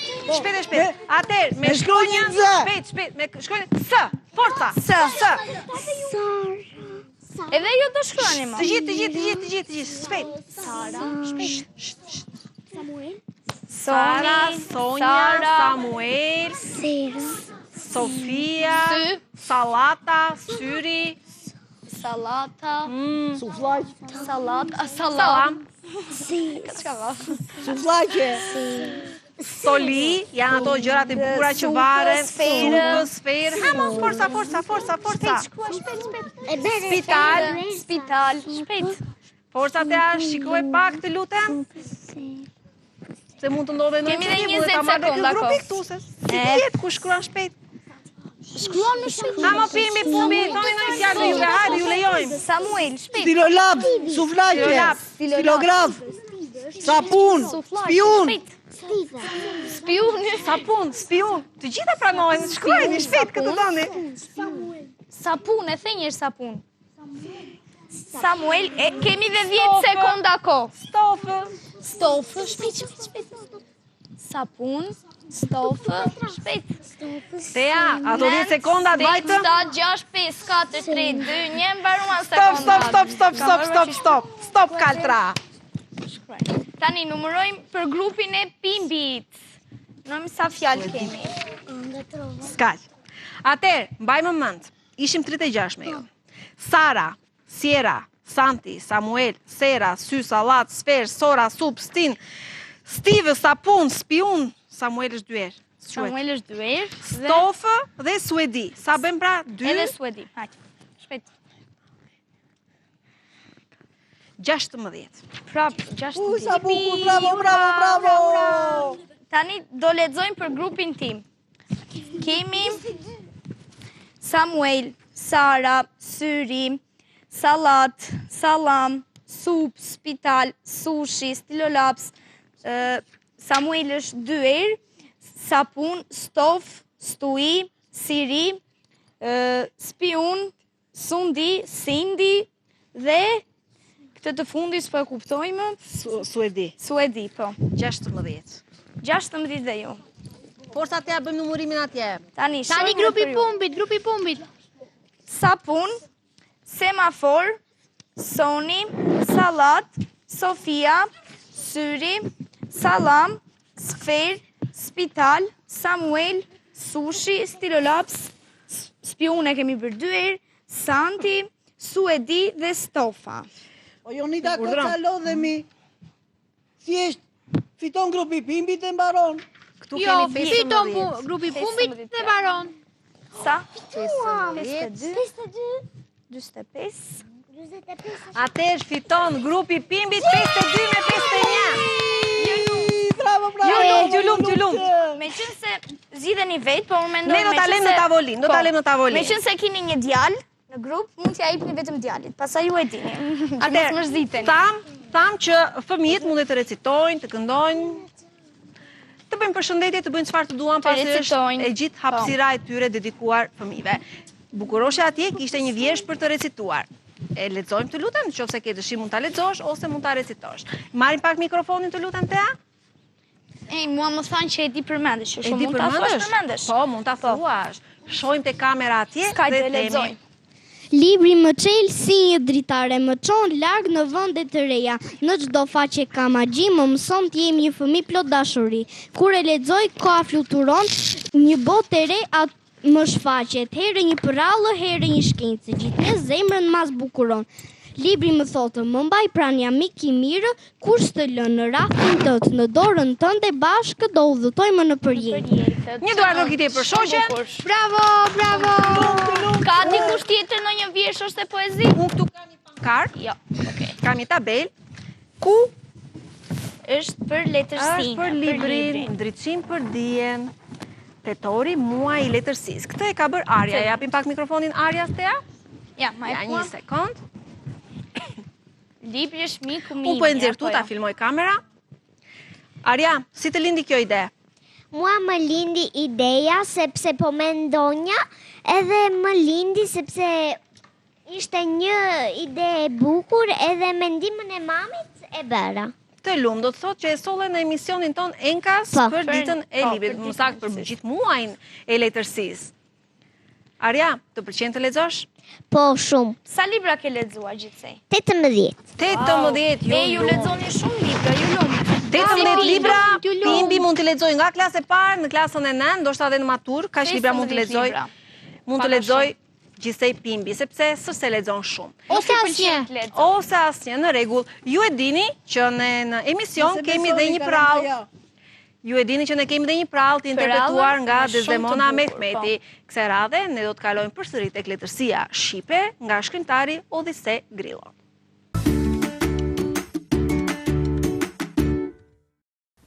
Atëherë, me shkronjën, shpejt, me shkronjën S, forca, S. Edhe ju të shkroni më. Të gjithë, shpejt. Sara, Sonja, Samuel, Sofia, Sy, Salata, Syri, salata, Suflaq, salam. suflaqe. Soli, janë ato gjërat e bukura që varen, sferë. sferë. Forca. Spital, shpejt. Forca të janë, shikoj pak të lutem. Se mund të ndodhe në Kemi dhe qërimu 20 ta marrë dhe sekonda këtë grupi kohë. këtu, se si tjetë ku shkruan shpejt. Shkruan më shpejt. Ha më Pimbi, Pumbi, thoni në i fjallë juve, hajde, ju lejojmë. Samuel, shpejt. Stilolab, suflaqe, stilograf, sapun, spiun. Spiun. Spiun, të gjitha pranojnë, shkruajni shpejt këtë doni. Sapun, e thënjë është sapun. Samuel, kemi dhe 10 sekonda kohë. Stofë, shpejt. Sapun, stofë, shpejt. Teja, ato 10 sekonda të vajtë. 7, 6, 5, 4, 3, 2, 1, mbaruan sekondat. Stop, kaltra. Tani numërojmë për grupin e Pimbit. Nëmë sa fjalë kemi. Skaq. Atëherë, mbajmë mend. Ishim 36 me jo. Sara, Sierra, Santi, Samuel, Sera, Sy, Salat, Sfer, Sora, Sup, Stin, Stive, Sapun, Spiun. Samuel është 2 herë. Samuel është 2 herë. Stofë dhe Suedi. Sa bëm pra? 2. Edhe Suedi. Hajde. Shpejt. 16. Prap, 16. Sa bukur, bravo. Tani do lexojmë për grupin tim. Kemi Samuel, Sara, Syri, Salat, Salam, sup, spital, sushi, stilolaps, Samuel është 2 erë, sapun, stof, stui, siri, spiun, sundi, sindi dhe këtë të fundi s'po e kuptojmë. Suedi. Suedi, po. 16. 16 dhe ju. Forsa t'ja bëjmë numërimin atje. Tani grupi pumbit. Sapun, semafor, Soni, Salat, Sofia, Syri, Salam, Sfer, Spital, Samuel, Sushi, Stilolaps, Spiun e kemi për 2 erë, Santi, Suedi dhe Stofa. O Jonita Koca lodhemi. Thjesht fiton grupi pimbit e mbaron. Këtu kemi 15. Fiton grupi pumbit dhe mbaron. Sa? 52. 25. Atëherë fiton grupi pimbit 52 me 51. Bravo. Gjulum. Me qënë se zgjidheni vetë, po më mendoj Ne do ta lëmë në tavolinë, Me qënë se keni një djalë në grup, mund t'ja jepni vetëm djalit, pastaj ju e dini. Atëherë, Mos mërziteni. tham që fëmijët mund të recitojnë, të këndojnë, të bëjnë përshëndetje, të bëjnë çfarë të duan, pasi është recitojnë. e gjithë hapësira e tyre dedikuar fëmijëve. Bukuroshja atje kishte një vjesht për të recituar. E lexojmë të lutem, nëse ke dëshirë mund ta lexosh ose mund ta recitosh. Marrim pak mikrofonin të lutem Tea? Mua më thanë që e di përmendesh, E di përmendesh? Po, mund ta thuash. Shohim te kamera atje Skaj dhe të lexoj. Libri më çel si një dritare, më çon larg në vende të reja. Në çdo faqe ka magji, më mëson të jem një fëmijë plot dashuri. Kur e lexoj, koha fluturon, një botë e re më shfaqet. Herë një përrallë, herë një shkencë. Gjithë zemrën mas bukuron. Libri më thotë, më mbaj pranë jam mik i mirë, kur s'të lënë në raftin tëtë, në dorën tënde bashkë do udhëtojmë në përjetë. Një duar rokitje për shoqen. Bravo! Ka dikush tjetër në një vjesh ose poezi? Unë këtu kam një pankart, Jo, okej. kam një tabel, ku Është për letërsinë. është për librin, ndriçim për dijen, tetori, muaj i letërsisë. Këtë e ka bërë Arja. Japim pak mikrofonin Arjas Tea? Ja, ma Ja, e një sekond. Libri është miku mi. Unë po e nxjerr këtu, ta filmoj kamera. Arja, si të lindi kjo ide? Mua më lindi ideja sepse po mendonja, edhe më lindi sepse ishte një ide e bukur edhe me ndihmën e mamit e bëra. Të lumë, do të thotë që e solle në emisionin ton Enkas Po. për ditën e librit, më saktë për gjithë muajin e letërsisë. Arja, të pëlqen të lexosh? Po shumë. Sa libra ke lexuar gjithsej? 18. 18 Ju lexoni shumë libra, ju lumë. 18 libra, Pimbi mund të lexoj nga klasa e parë në klasën e 9, ndoshta edhe në matur, kaq libra mund të lexoj. Mund të lexoj gjithsej Pimbi, sepse s'e lexon shumë. Ose asnjë. Ose asnjë, në rregull. Ju e dini që në emision kemi dhe një prallë. Ju e dini që ne kemi dhe një prallë të interpretuar nga Desdemona Mehmeti. Kësaj radhe ne do të kalojmë përsëri tek letërsia shqipe nga shkrimtari Odise Grillo.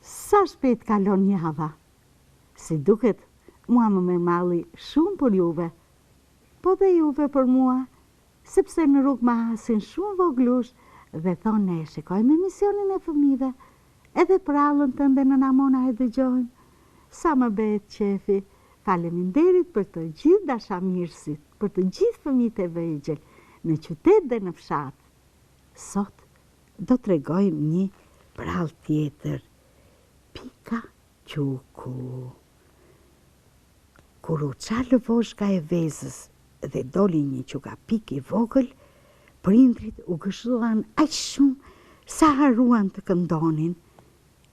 Sa shpejt kalon java. Si duket, mua më merr malli shumë për juve. Po dhe juve për mua, sepse në rrugë ma hasin shumë voglush dhe thonë e shikojmë emisionin e fëmijëve. Edhe prallën tënde në Namona e dëgjojnë. Sa më bëhet qefi, faleminderit për të gjithë dashamirësit, për të gjithë fëmijët e vegjël, në qytet dhe në fshat. Sot do të tregojmë një prallë tjetër. Pika Quku. Kur u qalë voshka e vezës dhe doli një Quka-pik i vogël, prindrit u gëzhuan aq shumë sa haruan të këndonin.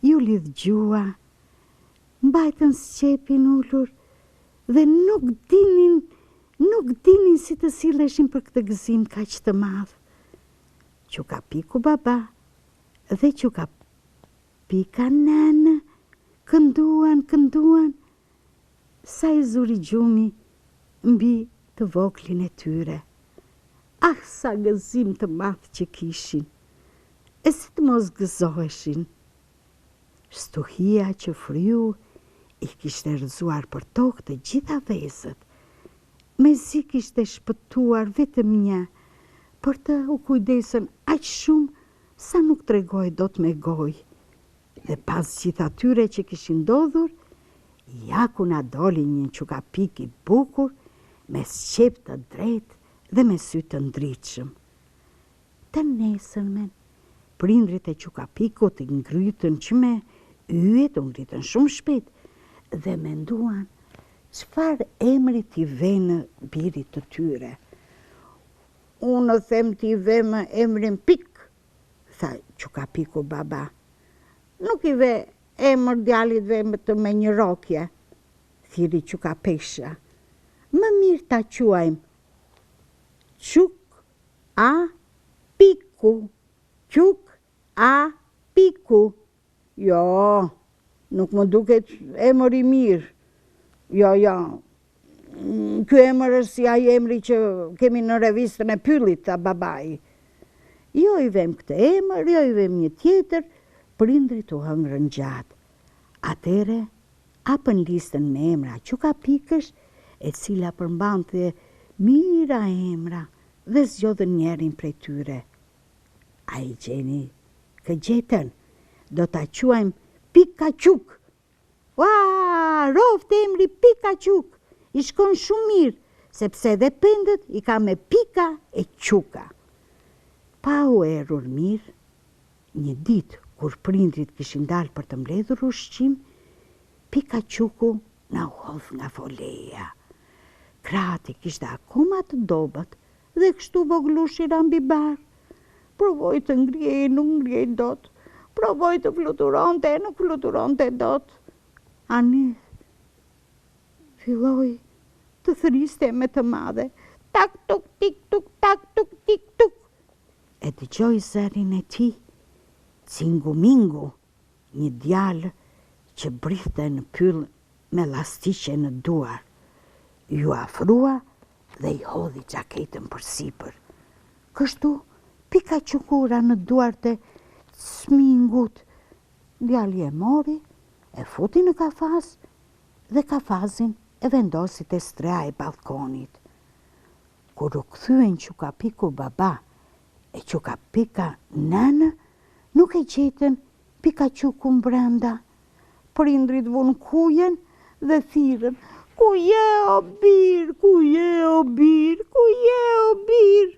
Ju lidh gjua, mbajtën sqepin ullur dhe nuk dinin si të silleshin për këtë gëzim kaq të madh. Quka-piku baba dhe Quka-pika nënë kënduan, sa i zuri gjumi mbi të voglin e tyre. Ah, sa gëzim të madh që kishin, e si të mos gëzoheshin. Stuhia që fryu i kishte rrëzuar për tokë të gjitha vezët. Mezi kishte shpëtuar vetëm një, për të u kujdesën aq shumë sa nuk tregoj do të me goj. Dhe pas gjithë atyre që kishin ndodhur, Jaku na doli një Çukapik i bukur, me sqep të drejtë dhe me sy të ndritshëm. Të nesërmen, prindrit e Çukapikut i ngritën që me yjet u ngritën shumë shpejt dhe menduan çfarë emri t'i venë birit të tyre. Unë them t'i vemë emrin Pik, tha Çukapiku baba. Nuk i ve emër djalit vetë me një rokje, thiri Çukapesha. Më mirë ta quajmë Çuk a Piku, Çuk a Piku. Jo, nuk më duket emër i mirë. Jo, ky emër është si ai emri që kemi në revistën e Pyllit, tha babai. Jo i vem këtë emër, jo i vem një tjetër, prindrit u hëngrën gjatë. Atere, hapën listën me emra Çukapikësh, e cila përmbante mira emra dhe zgjodhën njerin prej tyre. A i gjeni këgjetën, do ta quajmë Pikaquk. Ua, roft emri Pikaquk, i shkon shumë mirë, sepse dhe pendët i ka me pika e quka. Pa u errur mirë, një ditë kur prindrit kishin dalë për të mbledhur ushqim, Pikaquku na u hodh nga foleja. Krahët i kishte akoma të dobët dhe kështu voglushi ra mbi barë. Provoj të ngrihej, nuk ngrihej dot. Provoj të fluturonte, nuk fluturonte dot. Ani filloi të thriste me të madhe. Tak tuk tik tuk, tak tuk tik tuk. E dëgjoi zërin e tij, Cingu Mingu, një djalë që brithte në pyll me llastiqe në duar. Ju afrua dhe i hodhi xhaketën përsipër. Kështu Pikaquku ra në duart e Smingut. Djali e mori, e futi në kafaz dhe kafazin e vendosi te strea e balkonit. Kur u kthyen Çukapiku baba e Çukapika nënë, nuk e gjetën Pikaqukun brenda. Prindrit vunë kujen dhe thirrën: "Ku je o bir, ku je o bir, ku je o bir?"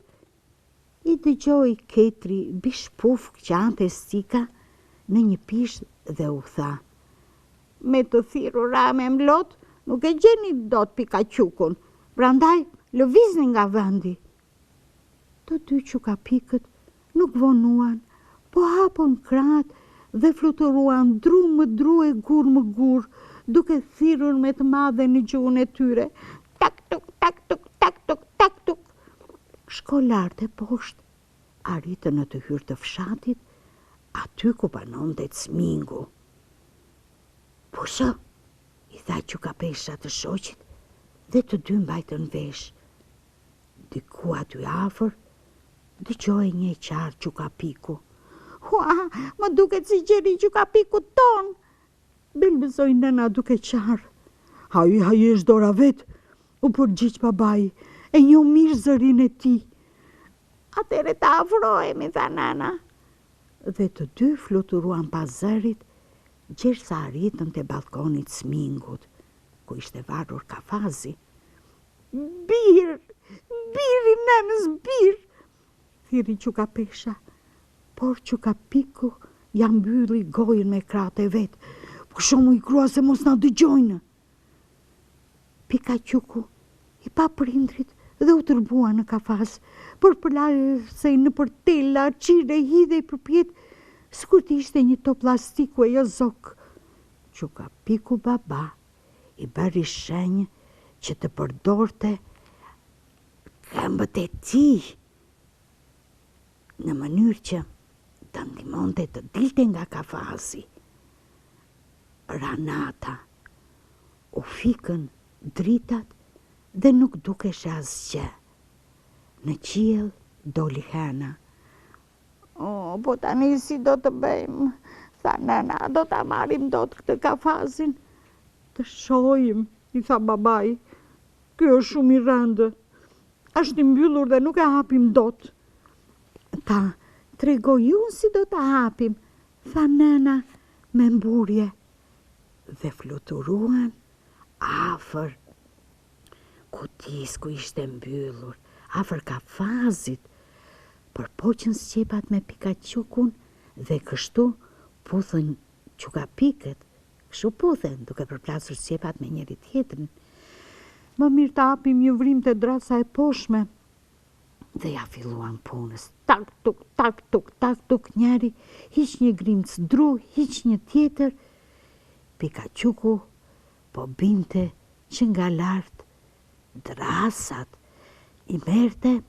I dëgjoi ketri bishpuf që ante stika në një pish dhe u tha: "Me të thirrur me mlot, nuk e gjeni dot Pikaqukun, prandaj lëvizni nga vendi." Të dy Çukapikët nuk vonuan, po hapën krahët dhe fluturuan dru më dru e gur më gur, duke thirrur me të madhe në gjuhën e tyre: "Tak tuk, tak tuk, tak tuk, tak tuk." Shkolarët e poshtë arritën në të hyrë të fshatit, aty ku banonte Smingu. "Po shoh," i tha Çukapesha të shoqit, dhe të dy mbajtën vesh. Diku aty afër dëgjoi një qarë Çukapiku. "Ua, më duket si gjeri Çukapikut ton," belbëzoi nëna duke qarë. Hai është dora vet," u përgjigj babai, "e njoh mirë zërin e tij." "Atëre ta afrohemi," tha nëna. Dhe të dy fluturuan pas zërit, gjersa arritën te balkoni i Smingut, ku ishte varur kafazi. Bir i nënës, bir," thiri Çukapesha. Por Çukapiku ja mbylli gojën me krahët e vet. "Po shomu i grua se mos na dëgjojnë." Pikaquku i pa prindrit dhe u tërbua në kafaz, përplasej në përtela, qire, hidhej përpjet, sikur të ishte një top plastiku e jo zok. Çukapiku baba i bëri shenjë që të përdorte këmbët e tij në mënyrë që të ndihmonte të dilte nga kafazi. Ranata u fikën dritat dhe nuk dukeshe asgjë. Në qiell doli hëna. Po tani si do të bëjmë?" tha nëna, "do ta marrim dot këtë kafazin?" "Të shohim," i tha babai. "Ky është shumë i rëndë. Është i mbyllur dhe nuk e hapim dot." Ta Tregoj unë si do të hapim, tha nëna me mburje. Dhe fluturuan afër kutis ku ishte mbyllur, afër kafazit, përpoqën sqepat me Pikaqukun dhe kështu puthën Çukapikët, kështu puthen duke përplasur sqepat me njëri tjetrin. Më mirë të hapim një vrim të drasa e poshme. Dhe ja filluan punës. Tak, tuk, tak, tuk, tak, tuk, njeri, hiq një grimc dru, hiq një tjetër. Pikaquku po binte që nga lartë drasat i merte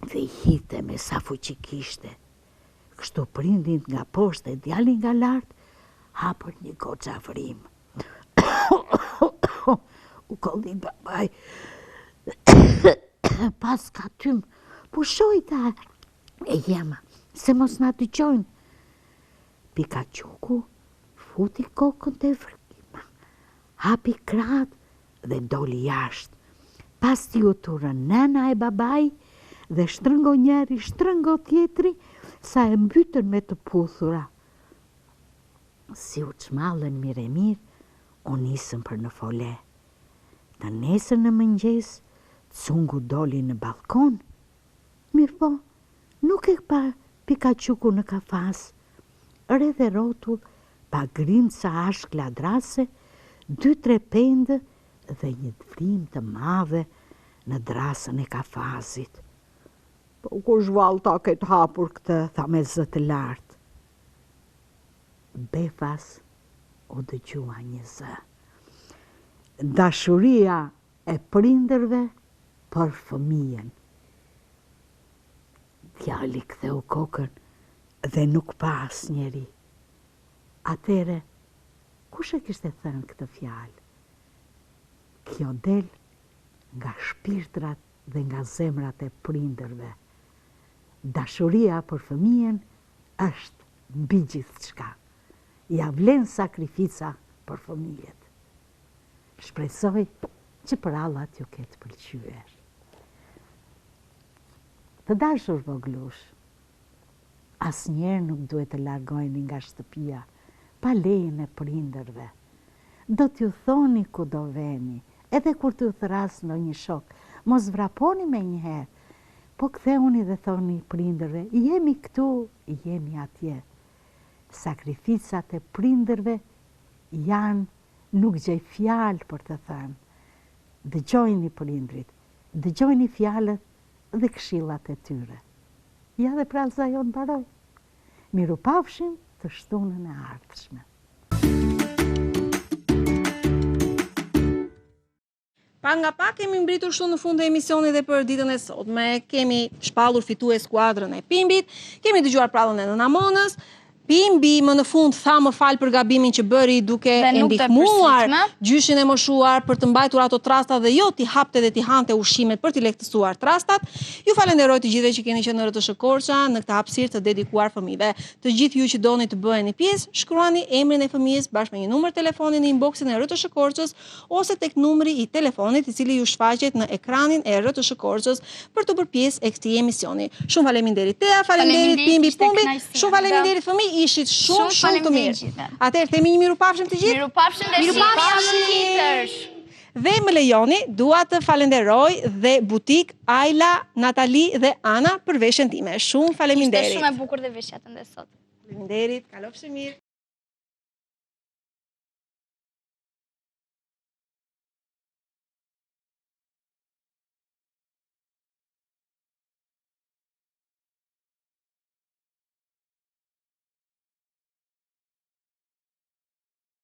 dhe i hite me sa fuqi kishte. Kështu prindin nga poshtë e djalin nga lartë, hapër një goxha vrim. U kolli babaj. Pas ka tym, pushoj ta e jema, se mos na dëgjojnë. Pikaquku futi kokën te vrima, hapi krahët dhe doli jashtë. Pas t'i u turën nëna e babaj dhe shtrëngo njeri, shtrëngo tjetri, sa e mbytën me të puthura. Si u çmallën mirë e mirë, u nisën për në fole. Në nesër në mëngjes, Cungu doli në balkon. Mirë po, nuk e pa Pikaquku në kafas. Re dhe rotull, pa grimca ashkla drase, 2-3 pendë dhe një vrim të madhe në drasën e kafazit. Po ku zhvall ta këtë hapur këtë, tha me zë të lartë. Befas u dëgjua një zë. Dashuria e prindërve për fëmijën. Djali ktheu kokën dhe nuk pa asnjëri. Atere, kush e kishte thënë këtë fjalë? Kjo del nga shpirtrat dhe nga zemrat e prindërve. Dashuria për fëmijën është mbi gjithçka. Ja vlen sakrifica për fëmijët. Shpresoj që për Allah t'ju ketë pëlqyer. Të dashur voglush, asnjëherë nuk duhet të largoheni nga shtëpia pa lejen e prindërve. Do t'ju thoni ku do veni, edhe kur t'ju thras ndonjë shok, mos vraponi me njëherë, po ktheuni dhe thoni prindërve, jemi këtu, jemi atje. Sakrificat e prindërve janë nuk gjej fjalë për të thënë. Dëgjojni prindrit, dëgjojni fjalët dhe këshillat e tyre. Ja dhe pralza jonë mbaroi. Mirupafshim të shtunën e ardhshme. Pa nga pak kemi mbritur shumë në fund të emisionit dhe për ditën e sotme. Kemi shpallur fitues skuadrën e Pimbit, kemi dëgjuar prallën e Nëna Monës. Pimbi më në fund tha më fal për gabimin që bëri duke e ndihmuar gjyshin e moshuar për të mbajtur ato trasta dhe jo t'i hapte dhe t'i hante ushqimet për t'i lehtësuar trastat. Ju falenderoj të gjithëve që keni qenë në RTS Korça në këtë hapësirë të dedikuar fëmijëve. Të gjithë ju që doni të bëheni pjesë, shkruani emrin e fëmijës bashkë me një numër telefoni në inboxin e RTS Korçës ose tek numri i telefonit i cili ju shfaqet në ekranin e RTS Korçës për të bërë pjesë e këtij emisioni. Shumë faleminderit Tea, faleminderit Pimbi Pumbi, shumë faleminderit fëmijë. Ishit shumë të mirë. Atëherë themi një mirupafshim të gjithë. Mirupafshim dhe mirupafshim. Dhe më lejoni, dua të falenderoj dhe butik Ajla, Natali dhe Ana për veshjen time. Shumë faleminderit. Ishte shumë e bukur dhe veshja tënde sot. Faleminderit, kalofshi mirë.